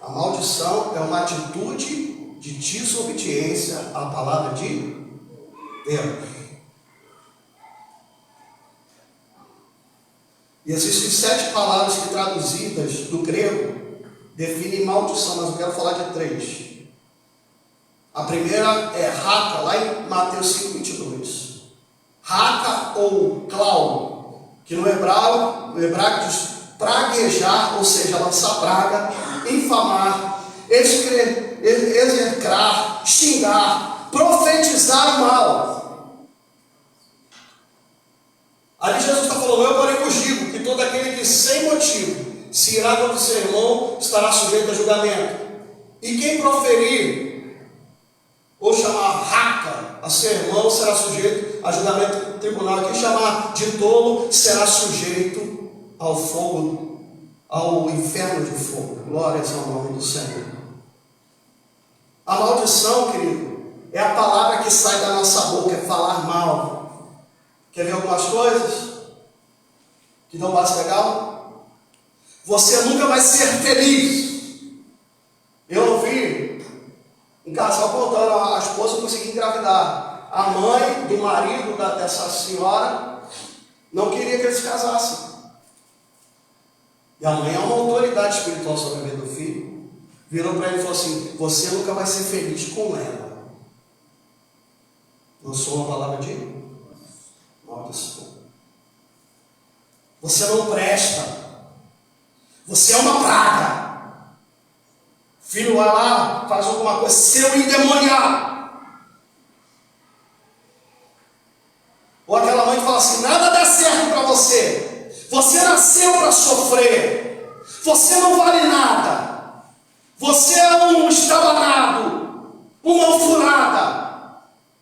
A maldição é uma atitude de desobediência à palavra de Deus. E existem 7 palavras que, traduzidas do grego, definem maldição, mas eu quero falar de 3. A primeira é raca, lá em Mateus 5:22. Raca ou clau, que no hebraico diz praguejar, ou seja, lançar praga, infamar, execrar, xingar, profetizar o mal. Ali Jesus está falando: eu porém vos digo que todo aquele que sem motivo se irá contra o seu irmão estará sujeito a julgamento. E quem proferir ou chamar raca a seu irmão será sujeito a julgamento do tribunal. Quem chamar de tolo será sujeito ao fogo, ao inferno de fogo. Glórias ao nome do Senhor. A maldição, querido, é a palavra que sai da nossa boca, é falar mal. Quer ver algumas coisas que dão base legal? Você nunca vai ser feliz. Eu ouvi um casal contando: a esposa conseguiu engravidar. A mãe do marido dessa senhora não queria que eles se casassem. E a mãe é uma autoridade espiritual sobre a vida do filho. Virou para ele e falou assim: você nunca vai ser feliz com ela. Lançou uma palavra de maldição. Você não presta. Você é uma praga. Filho vai lá, faz alguma coisa, seu endemoniado. Ou aquela mãe que fala assim: nada dá certo para você. Você nasceu para sofrer. Você não vale nada. Você é um estabanado, uma mão furada.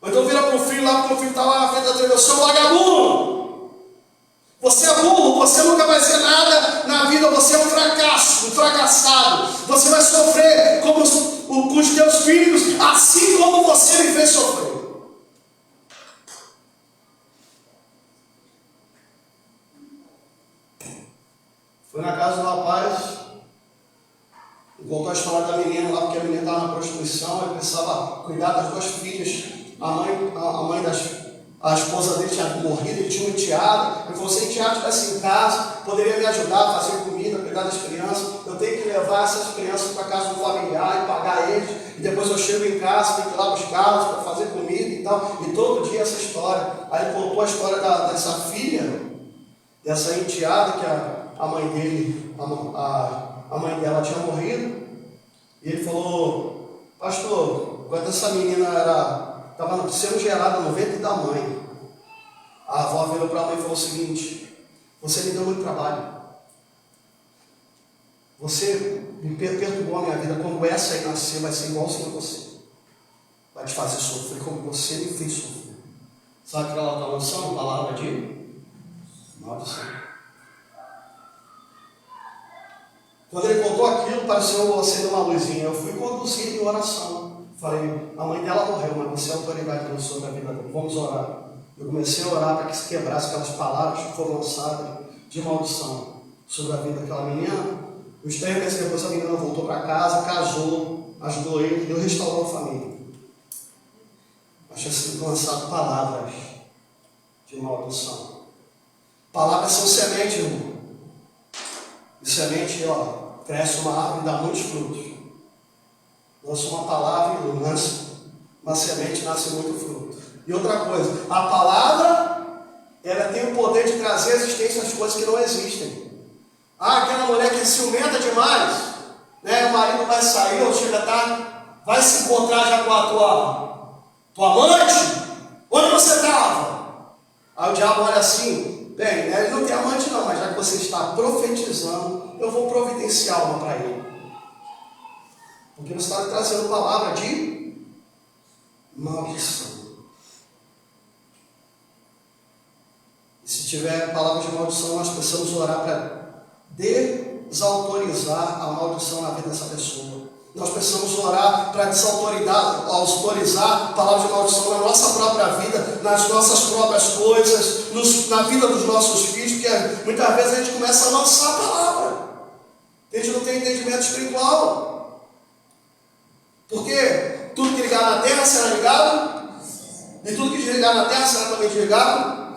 Ou então vira para o filho lá, porque o filho está lá na frente da televisão: seu vagabundo. Você é burro, você nunca vai ser nada na vida, você é um fracasso, um fracassado. Você vai sofrer com os teus filhos, assim como você me fez sofrer. Foi na casa do rapaz, contou a história da menina lá, porque a menina estava na prostituição, ele precisava cuidar das 2 filhas. A esposa dele tinha morrido, ele tinha um enteado. Ele falou: se o enteado estivesse em casa, poderia me ajudar a fazer comida, cuidar das crianças. Eu tenho que levar essas crianças para casa do familiar e pagar eles. E depois eu chego em casa, tenho que ir lá buscá-los para fazer comida e tal. E todo dia essa história. Aí ele contou a história dessa filha, dessa enteada, que a mãe dele, a mãe dela tinha morrido. E ele falou: pastor, quando essa menina estava sendo gerada no ventre da mãe, a avó virou para a mãe e falou o seguinte: você me deu muito trabalho, você me perturbou a minha vida. Quando essa aí nascer, vai ser igualzinho a você, vai te fazer sofrer como você me fez sofrer. Sabe o que ela está lançando? Palavra de maldição. Quando ele contou aquilo, pareceu acender uma luzinha. Eu fui conduzido em oração. Falei: a mãe dela morreu, mas você é autoridade sobre a vida dela. Vamos orar. Eu comecei a orar para que se quebrasse aquelas palavras que foram lançadas de maldição sobre a vida daquela menina. Os 3 meses depois a menina voltou para casa, casou, ajudou ele, Deus restaurou a família. Mas tinha sido lançado palavras de maldição. Palavras são semente, irmão. E semente, cresce uma árvore e dá muitos frutos. Lança uma palavra e lança uma semente, nasce muito fruto. E outra coisa, a palavra, ela tem o poder de trazer à existência as coisas que não existem. Aquela mulher que é ciumenta demais, né? O marido vai sair ou chega tarde, vai se encontrar já com a tua amante. Onde você estava? Aí o diabo olha assim: bem, ele não tem amante não, mas já que você está profetizando, eu vou providenciar uma para ele. Porque você está trazendo palavra de maldição. E se tiver palavra de maldição, nós precisamos orar para desautorizar a maldição na vida dessa pessoa. Nós precisamos orar para autorizar palavras de maldição na nossa própria vida, nas nossas próprias coisas, na vida dos nossos filhos, porque muitas vezes a gente começa a lançar a palavra. A gente não tem entendimento espiritual. Porque tudo que ligar na terra será ligado, e tudo que desligar na terra será também desligado.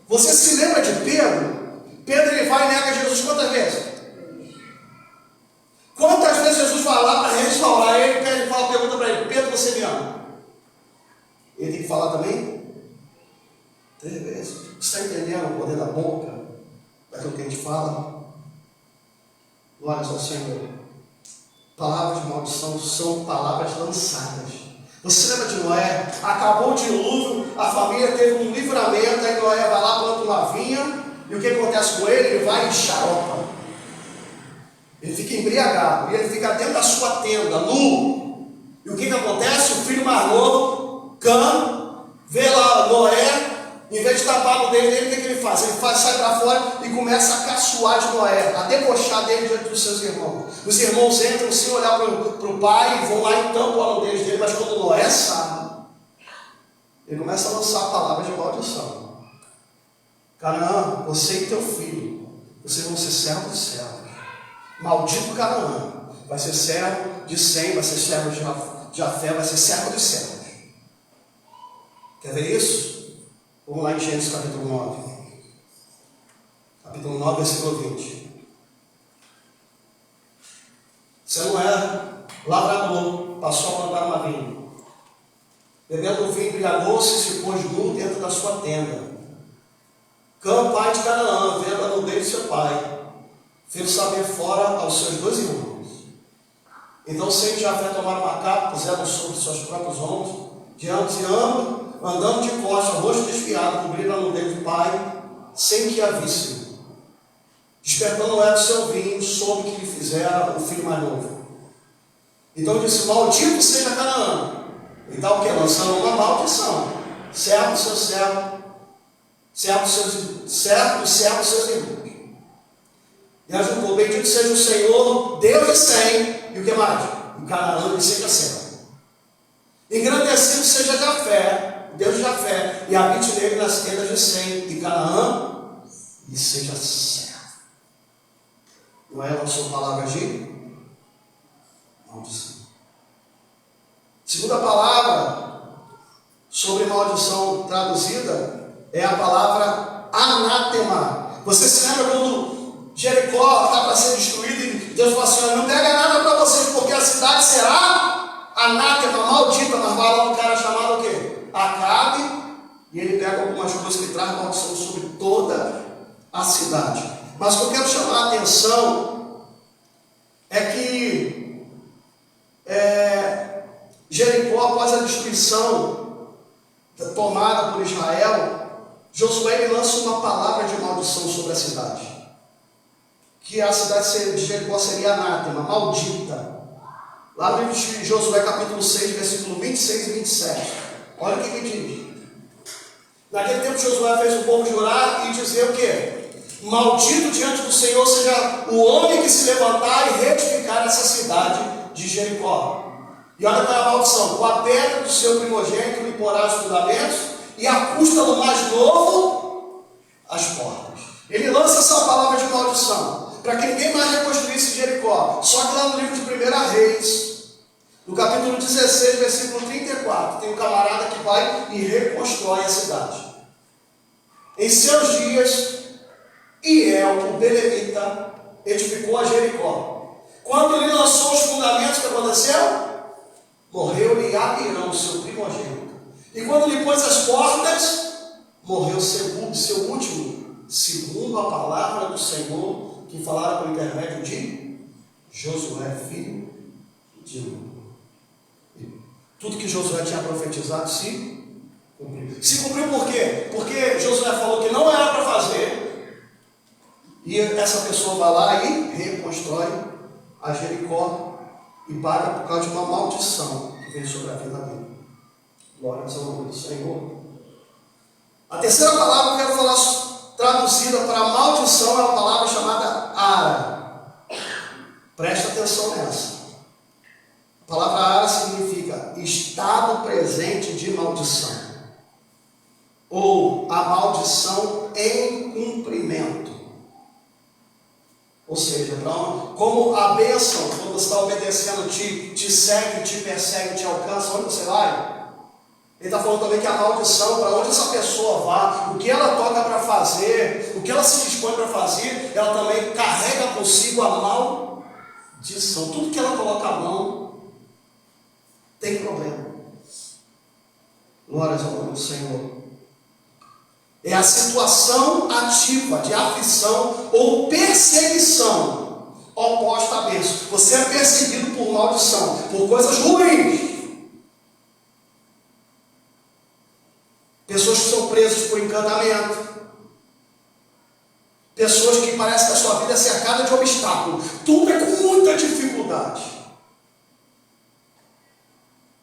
Você se lembra de Pedro? Pedro, ele vai e nega Jesus quantas vezes? Quantas vezes Jesus vai lá para restaurar ele, pergunta para ele: Pedro, você me ama? Ele tem que falar também? 3 vezes. Você está entendendo o poder da boca? Daquilo que a gente fala? Glórias ao Senhor. Palavras de maldição são palavras lançadas. Você lembra de Noé? Acabou o dilúvio, a família teve um livramento, aí Noé vai lá, planta uma vinha, e o que acontece com ele? Ele vai e xaropa. Ele fica embriagado, e ele fica dentro da sua tenda, nu. E o que acontece? O filho mais novo, Cã, vê lá Noé, em vez de tapar o dedo dele, o que ele faz? Ele sai para fora e começa a caçoar de Noé, a debochar dele diante dos seus irmãos. Os irmãos entram sem olhar para o pai, vão lá e tampam a nudez dele, mas quando Noé sabe, ele começa a lançar palavras de maldição. Canaã, você e teu filho, vocês vão ser servos de servos. Maldito Canaã, vai ser servo de Sem, vai ser servo de Jafé, vai ser servo dos servos. Quer ver isso? Vamos lá em Gênesis capítulo 9. Capítulo 9, versículo 20. Você não era lavrador, passou a plantar uma vinha. Bebendo o vinho, embriagou-se e se pôs nu dentro da sua tenda. Cã, pai de Canaã, vendo a nudez de seu pai, fez saber fora aos seus 2 irmãos. Então Sem e Jafé tomaram uma capa, puseram sobre seus próprios ombros, diante de ambos, andando de costas, rosto desfiado, cobrindo a nudez do pai, sem que a visse. Despertando Noé do seu vinho, soube que lhe fizera o filho mais novo. Então disse: maldito seja Canaã. E tal que lançando uma maldição. Servo do seu servo, servo dos seus irmãos. E ajudou: bendito seja o Senhor, Deus de Sem, e o que mais? E Canaã lhe seja servo. Engrandecido seja Jafé, Deus de Jafé, e habite nele nas tendas de Sem, e Canaã lhe seja servo. Noé lançou palavras de maldição. Segunda palavra sobre maldição traduzida é a palavra anátema. Você se lembra quando Jericó está para ser destruído e Deus falou assim: não pega nada para vocês, porque a cidade será anátema, maldita. Mas vai lá um cara chamado o quê? Acabe, e ele pega algumas coisas que trazem maldição sobre toda a cidade. Mas o que eu quero chamar a atenção é que Jericó, após a destruição tomada por Israel, Josué lança uma palavra de maldição sobre a cidade. Que a cidade de Jericó seria anátema, maldita. Lá no livro de Josué, capítulo 6, versículo 26 e 27. Olha o que diz. Naquele tempo Josué fez o povo jurar e dizer o quê? Maldito diante do Senhor seja o homem que se levantar e retificar essa cidade de Jericó. E olha para a maldição: com a pedra do seu primogênito lhe porá os fundamentos, e a custa do mais novo as portas. Ele lança essa palavra de maldição para que ninguém mais reconstruísse Jericó. Só que lá no livro de 1 Reis, no capítulo 16, versículo 34, tem um camarada que vai e reconstrói a cidade. Em seus dias, Iel, o belemita, edificou a Jericó. Quando ele lançou os fundamentos, o que aconteceu? Morreu-lhe Abirão, seu primogênito. E quando lhe pôs as portas, morreu seu último, segundo a palavra do Senhor, que falara por intermédio de Josué, filho de Nun. Tudo que Josué tinha profetizado se cumpriu. Se cumpriu por quê? Porque Josué falou que não era para fazer, e essa pessoa vai lá e reconstrói a Jericó e paga por causa de uma maldição que veio sobre a vida dele. Glória ao nome do Senhor. A terceira palavra que eu quero falar, traduzida para maldição, é uma palavra chamada ara. Presta atenção nessa. A palavra ara significa estado presente de maldição, ou a maldição em cumprimento. Ou seja, como a bênção, quando você está obedecendo, te segue, te persegue, te alcança, onde você vai? Ele está falando também que a maldição, para onde essa pessoa vá, o que ela toca para fazer, o que ela se dispõe para fazer, ela também carrega consigo a maldição. Tudo que ela coloca a mão tem problema. Glórias ao nome do Senhor. É a situação ativa de aflição ou perseguição oposta à bênção. Você é perseguido por maldição, por coisas ruins. Pessoas que são presas por encantamento. Pessoas que parece que a sua vida é cercada de obstáculos. Tudo é com muita dificuldade.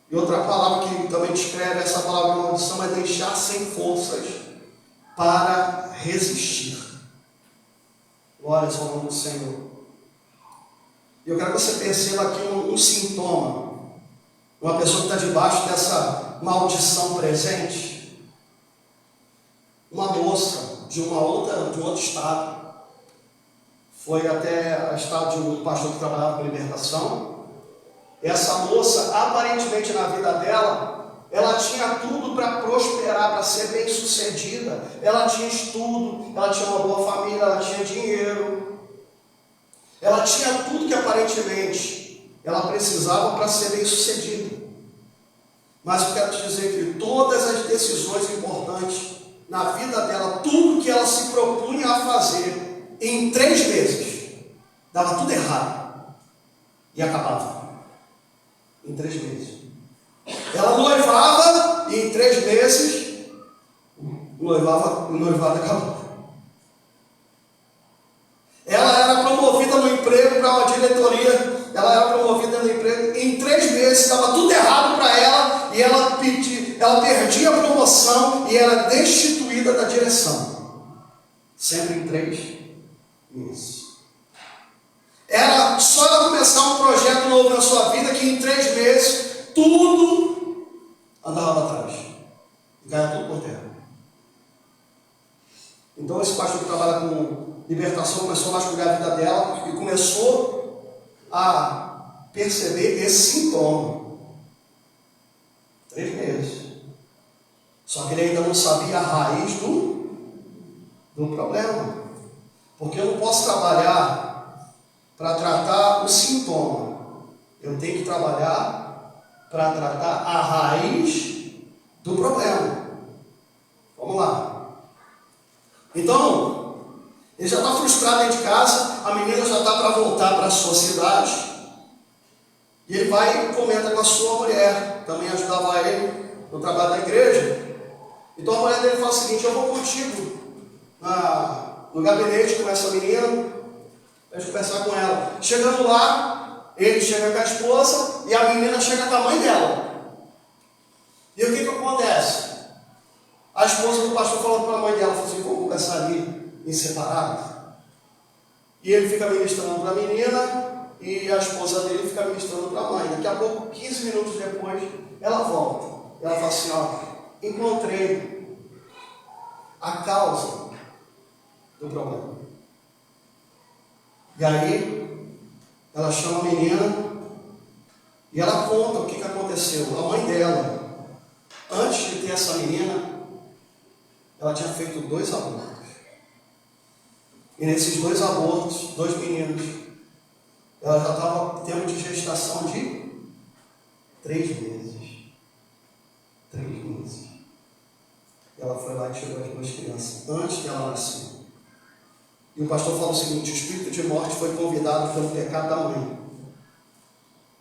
E outra palavra que também descreve essa palavra maldição é deixar sem forças para resistir. Glórias ao nome do Senhor. E eu quero que você perceba aqui um sintoma. Uma pessoa que está debaixo dessa maldição presente. Uma moça de um outro estado foi até o estado de um pastor que trabalhava com libertação. Essa moça, aparentemente na vida dela, ela tinha tudo para prosperar, para ser bem sucedida. Ela tinha estudo, ela tinha uma boa família, ela tinha dinheiro. Ela tinha tudo que aparentemente ela precisava para ser bem sucedida. Mas eu quero te dizer que todas as decisões importantes na vida dela, tudo que ela se propunha a fazer, em 3 meses, dava tudo errado. E acabava. Em 3 meses. Ela noivava e em 3 meses, o noivado acabou. Ela era promovida no emprego para uma diretoria, ela era promovida no emprego, em 3 meses, dava tudo errado para ela, e ela perdia a promoção e era destituída da direção. Sempre em 3 meses. Era só ela começar um projeto novo na sua vida que em 3 meses tudo andava para trás. E caia tudo por terra. Então esse pastor que trabalha com libertação começou a vasculhar a vida dela e começou a perceber esse sintoma. 3 meses. Só que ele ainda não sabia a raiz do problema. Porque eu não posso trabalhar para tratar o sintoma. Eu tenho que trabalhar para tratar a raiz do problema. Vamos lá. Então, ele já está frustrado dentro de casa, a menina já está para voltar para a sua cidade. E ele vai e comenta com a sua mulher, também ajudava ele no trabalho da igreja. Então a mulher dele fala o seguinte: eu vou contigo no gabinete com essa menina, para conversar com ela. Chegando lá, ele chega com a esposa e a menina chega com a mãe dela. E o que acontece? A esposa do pastor falou para a mãe dela, falou assim: vamos conversar ali em separado. E ele fica ministrando para a menina e a esposa dele fica ministrando para a mãe. Daqui a pouco, 15 minutos depois, ela volta. Ela fala assim: ó, encontrei a causa do problema. E aí, ela chama a menina e ela conta o que aconteceu. A mãe dela, antes de ter essa menina, ela tinha feito 2 abortos. E nesses 2 abortos, 2 meninos, ela já estava tendo de gestação de 3 meses. 3 meses. Ela foi lá e tirou as 2 crianças, antes que ela nascesse. E o pastor fala o seguinte: o espírito de morte foi convidado pelo pecado da mãe.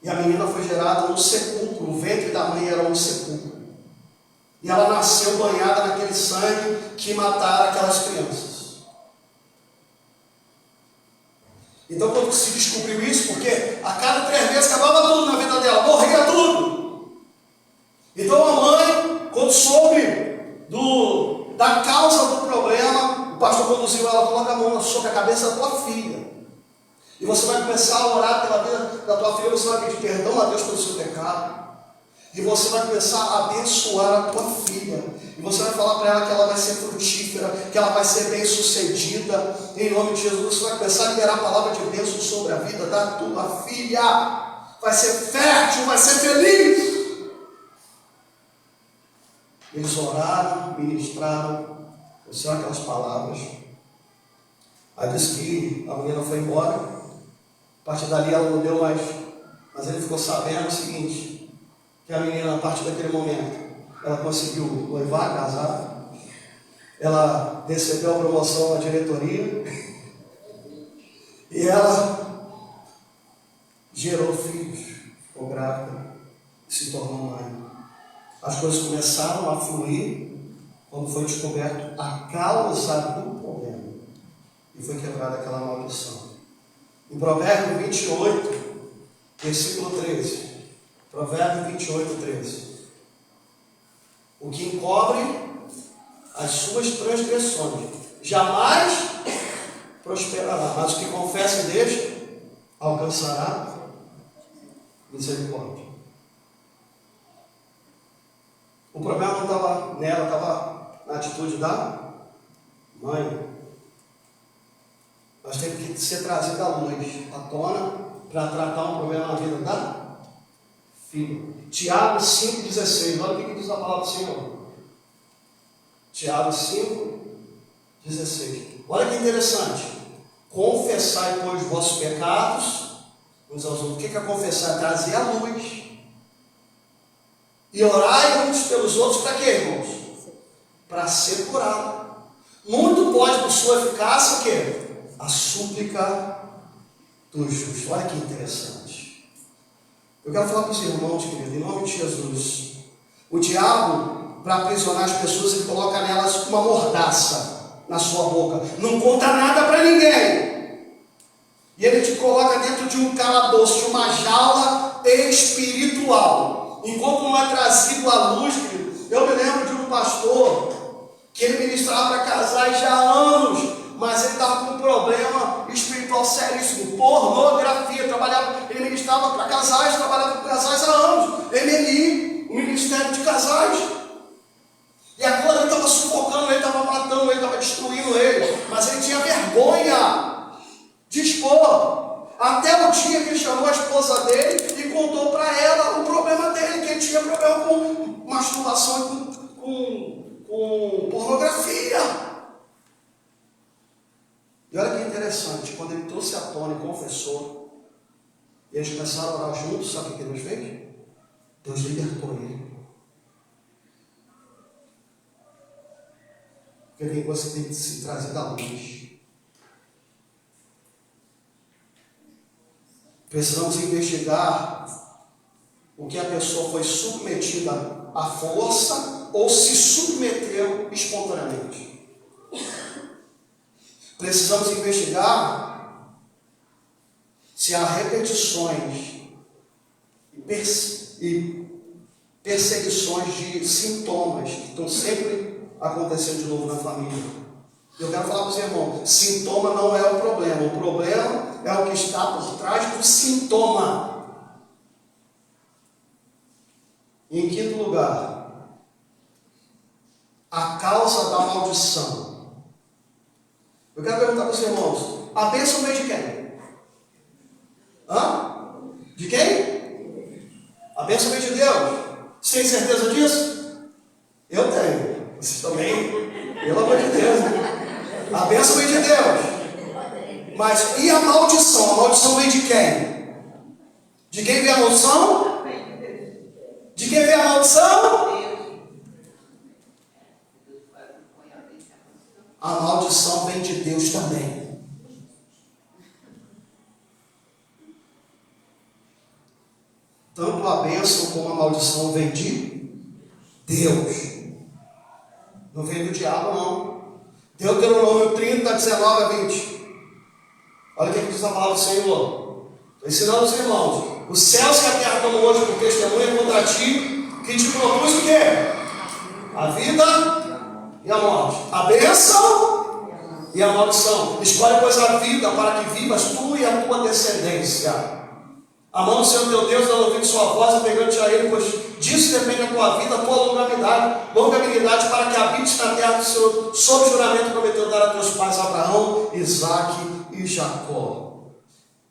E a menina foi gerada no sepulcro, o ventre da mãe era um sepulcro. E ela nasceu banhada naquele sangue que mataram aquelas crianças. Então, quando se descobriu isso, porque a cada 3 meses acabava tudo na vida dela, morria tudo. Então a mãe, quando soube da causa do problema, o pastor conduziu ela: coloca a mão sobre a cabeça da tua filha. E você vai começar a orar pela vida da tua filha, você vai pedir perdão a Deus pelo seu pecado. E você vai começar a abençoar a tua filha. E você vai falar para ela que ela vai ser frutífera, que ela vai ser bem sucedida. Em nome de Jesus, você vai começar a liberar a palavra de bênção sobre a vida da tua filha. Vai ser fértil, vai ser feliz. Eles oraram, ministraram, disseram aquelas palavras. Aí disse que a menina foi embora. A partir dali ela não deu mais. Mas ele ficou sabendo o seguinte, que a menina, a partir daquele momento, ela conseguiu noivar, casar. Ela recebeu a promoção na diretoria. E ela gerou filhos, ficou grávida e se tornou mãe. As coisas começaram a fluir quando foi descoberto a causa do problema. E foi quebrada aquela maldição. Em Provérbio 28, versículo 13. Provérbio 28, 13. O que encobre as suas transgressões jamais prosperará, mas o que confessa e deixa alcançará misericórdia. O problema não estava nela, estava na atitude da mãe. Nós temos que ser trazido à luz, à tona, para tratar um problema na vida da filha. Tiago 5,16. Olha o que diz a palavra do Senhor. Tiago 5,16. Olha que interessante. Confessai, pois, os vossos pecados uns aos outros. O que é confessar? Trazer a luz. E orai uns pelos outros para quê, irmãos? Para ser curado. Muito pode, por sua eficácia, o quê? A súplica do justo. Olha que interessante. Eu quero falar para os irmãos, querido, em nome de Jesus. O diabo, para aprisionar as pessoas, ele coloca nelas uma mordaça na sua boca. Não conta nada para ninguém. E ele te coloca dentro de um calabouço, de uma jaula espiritual. Enquanto não é trazido à luz, querido. Eu me lembro de um pastor que ele ministrava para casais já há anos, mas ele estava com um problema espiritual seríssimo, pornografia. Ele ministrava para casais, trabalhava com casais há anos. MNI, o Ministério de Casais. E agora ele estava sufocando ele, estava matando ele, estava destruindo ele. Mas ele tinha vergonha de expor. Até o dia que ele chamou a esposa dele e contou para ela o problema dele, que ele tinha problema com masturbação e com pornografia. E olha que interessante, quando ele trouxe à tona e confessou, e eles começaram a orar juntos, sabe o que Deus fez? Deus libertou ele. Porque tem coisa que tem que se trazer da luz. Precisamos investigar o que a pessoa foi submetida à força ou se submeteu espontaneamente. Precisamos investigar se há repetições e perseguições de sintomas que estão sempre acontecendo de novo na família. Eu quero falar para os irmãos, sintoma não é o problema é o que está por trás do sintoma. Em quinto lugar, a causa da maldição. Eu quero perguntar para os irmãos, a bênção vem de quem? De quem? A bênção vem de Deus. Você tem certeza disso? Eu tenho. Vocês também? Pelo amor de Deus, né? A bênção vem de Deus. Mas e a maldição? A maldição vem de quem? De quem vem a maldição? De quem vem a maldição? A maldição vem de Deus também. Tanto a bênção como a maldição vem de Deus. Não vem do diabo, não. Deuteronômio 30, 19 a 20. Olha o que diz a palavra do Senhor. Estou ensinando os irmãos. Os céus e a terra estão hoje por testemunha contra ti, que te produz o quê? A vida e a morte. A bênção e a maldição. Escolhe, pois, a vida para que vivas tu e a tua descendência. Amando o Senhor teu Deus, dando ouvido sua voz, apegando-te a Ele, pois disso depende a tua vida, a tua longanimidade para que habites na terra do Senhor, sob juramento prometeu dar a teus pais Abraão, Isaque e Jacó.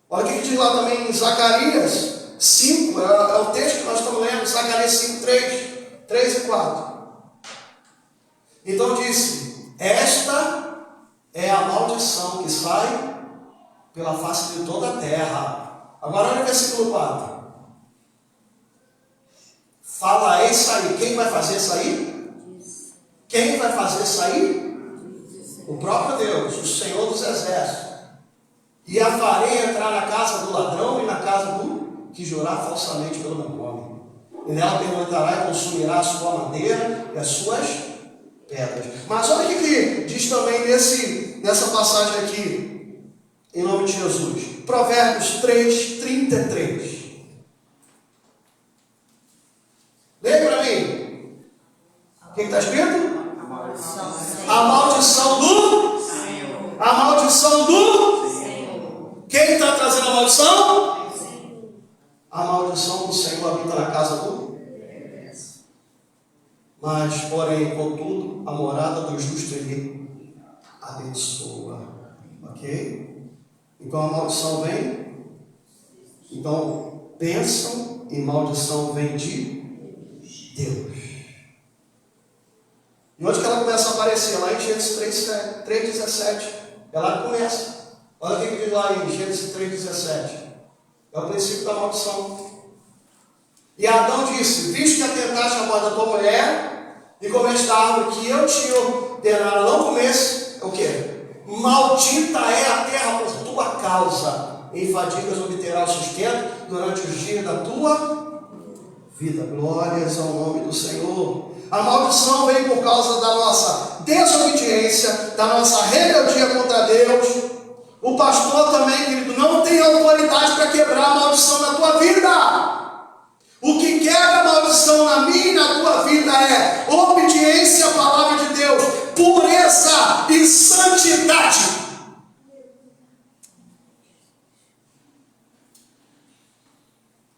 Olha o que diz lá também em Zacarias 5, é o texto que nós estamos lendo, Zacarias 5, 3 e 4. Então disse: esta é a maldição que sai pela face de toda a terra. Agora olha o versículo 4. Fala sair. Quem vai fazer sair? Quem vai fazer sair? O próprio Deus, o Senhor dos Exércitos. E a farei entrar na casa do ladrão e na casa do que jurar falsamente pelo meu nome. E nela perguntará e consumirá a sua madeira e as suas pedras. Mas olha o que diz também nessa passagem aqui, em nome de Jesus. Provérbios 3, 33. Leia para mim. O que está escrito? A maldição do Senhor. A maldição do Senhor. Quem está trazendo a maldição? A maldição do Senhor habita na casa do. Mas, porém, contudo, a morada do justo Ele abençoa. Ok? Então a maldição vem. Então, bênção e maldição vem de Deus. E onde que ela começa a aparecer? Lá em Gênesis 3,17. Ela começa. Olha o que diz lá em Gênesis 3,17. É o princípio da maldição. E Adão disse: visto que atentaste a voz da tua mulher e comeste da árvore que eu te ordenara não comesse, o que? Maldita é a terra por tua causa. Em fadigas obterá o sustento durante os dias da tua vida. Glórias ao nome do Senhor. A maldição vem por causa da nossa desobediência, da nossa rebeldia contra Deus. O pastor também, querido, não tem autoridade para quebrar a maldição na tua vida. O que quebra a maldição na minha e na tua vida é obediência à palavra de Deus, pureza e santidade.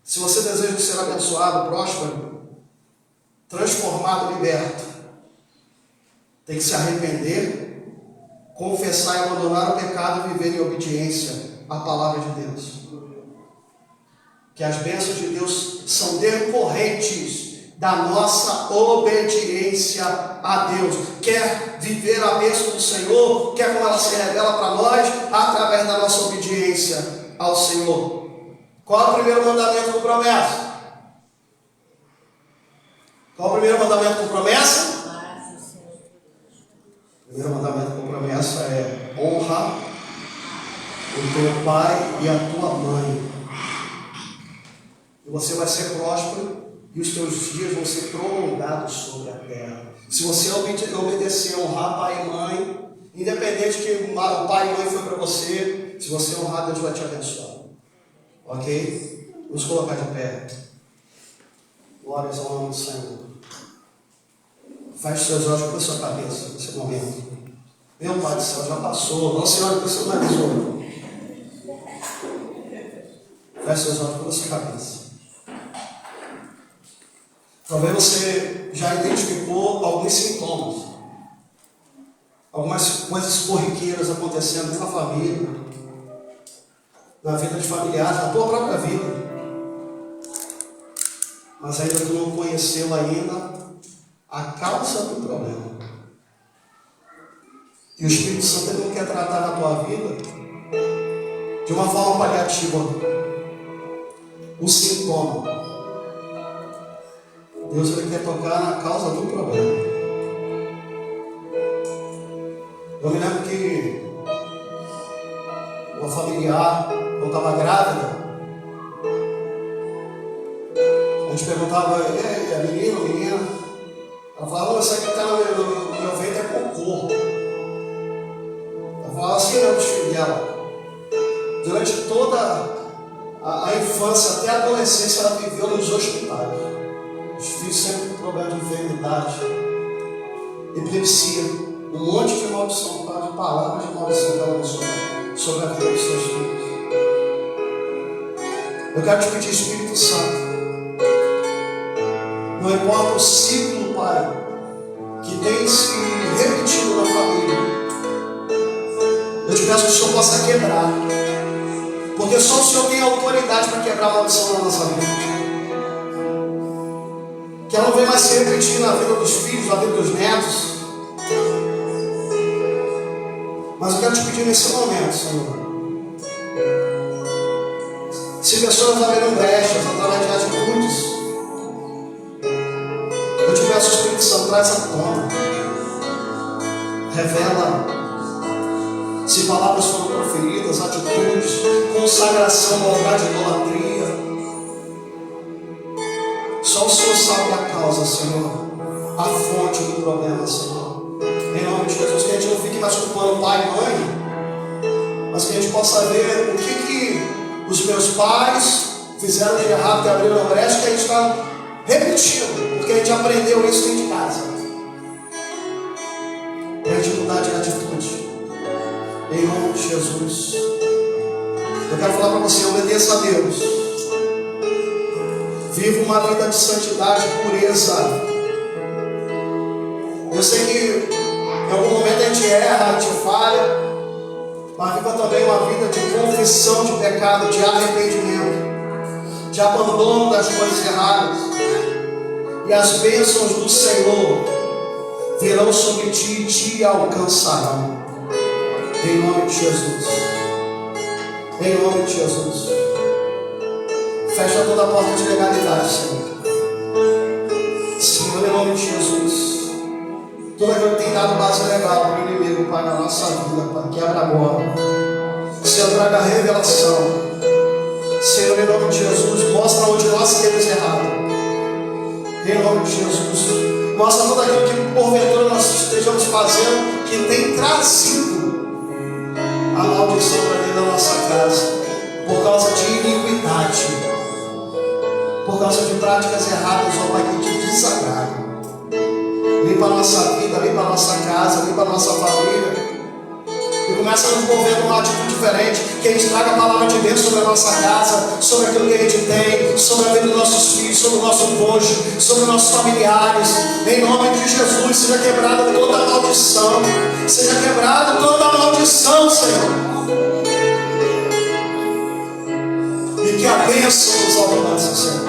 Se você deseja ser abençoado, próspero, transformado, liberto, tem que se arrepender, confessar e abandonar o pecado e viver em obediência à palavra de Deus. Que as bênçãos de Deus são decorrentes da nossa obediência a Deus. Quer viver a bênção do Senhor, quer como ela se revela para nós, através da nossa obediência ao Senhor. Qual é o primeiro mandamento com promessa? Qual é o primeiro mandamento com promessa? O primeiro mandamento com promessa é: honra o teu pai e a tua mãe. E você vai ser próspero e os teus dias vão ser prolongados sobre a terra. Se você obedecer, honrar pai e mãe, independente que o pai e mãe foi para você, se você honrar, Deus vai te abençoar. Ok? Vamos colocar de pé. Glórias ao nome do Senhor. Feche seus olhos com a sua cabeça nesse momento. Meu Pai do céu, já passou. Não, Senhor, que o Senhor não avisou. Feche seus olhos com a sua cabeça. Talvez você já identificou alguns sintomas, algumas coisas corriqueiras acontecendo dentro da família, na vida de familiares, na tua própria vida, mas ainda tu não conheceu ainda a causa do problema. E o Espírito Santo não quer tratar na tua vida de uma forma paliativa o sintoma. Deus ele quer tocar na causa do problema. Eu me lembro que uma familiar, quando estava grávida, a gente perguntava: e aí, é menino ou menina? Ela falava: isso aqui que está no meu ventre é cocô. Ela falava assim: não, dos filhos dela. Durante toda a infância até a adolescência, ela viveu nos hospitais. Os filhos sempre com problema de enfermidade, epilepsia, um monte de maldição, de palavras de maldição que ela lançou sobre a vida dos seus filhos. Eu quero te pedir, Espírito Santo, não importa o ciclo, Pai, que tem se repetido na família, eu te peço que o Senhor possa quebrar, porque só o Senhor tem autoridade para quebrar a maldição na nossa vida. Que ela não venha mais se repetir na vida dos filhos, na vida dos netos. Mas eu quero te pedir nesse momento, Senhor, se pessoas abriram brechas através de atitudes, eu te peço, Espírito Santo, traz à tona, revela se palavras foram proferidas, atitudes, consagração, maldade, idolatria. Só o Senhor sabe a causa, Senhor, a fonte do problema, Senhor. Em nome de Jesus, que a gente não fique mais culpando pai e mãe, mas que a gente possa ver o que os meus pais fizeram de errado, que abriram brecha, que a gente está repetindo, porque a gente aprendeu isso dentro de casa. Para a gente mudar de atitude. Em nome de Jesus. Eu quero falar para você, obedeça a Deus. Viva uma vida de santidade e pureza. Eu sei que em algum momento a gente erra, a gente falha, mas viva também uma vida de confissão de pecado, de arrependimento, de abandono das coisas erradas. E as bênçãos do Senhor virão sobre ti e te alcançarão. Em nome de Jesus. Em nome de Jesus. Fecha toda a porta de legalidade, Senhor. Senhor, em nome de Jesus. Tudo aquilo que tem dado base legal para o inimigo, Pai, na nossa vida, Pai, quebra agora. Senhor, traga revelação. Senhor, em nome de Jesus, mostra onde nós temos errado. Em nome de Jesus. Mostra tudo aquilo que porventura nós estejamos fazendo que tem trazido a maldição para dentro da nossa casa, por causa de iniquidade, por causa de práticas erradas, ó Pai, que te desagradam. Limpa a nossa vida, limpa a nossa casa, limpa a nossa família. E começa a nos mover numa atitude diferente, que a gente traga a palavra de Deus sobre a nossa casa, sobre aquilo que a gente tem, sobre a vida dos nossos filhos, sobre o nosso cônjuge, sobre os nossos familiares. Em nome de Jesus, seja quebrada toda a maldição. Seja quebrada toda a maldição, Senhor. E que a bênção nos alcance, Senhor.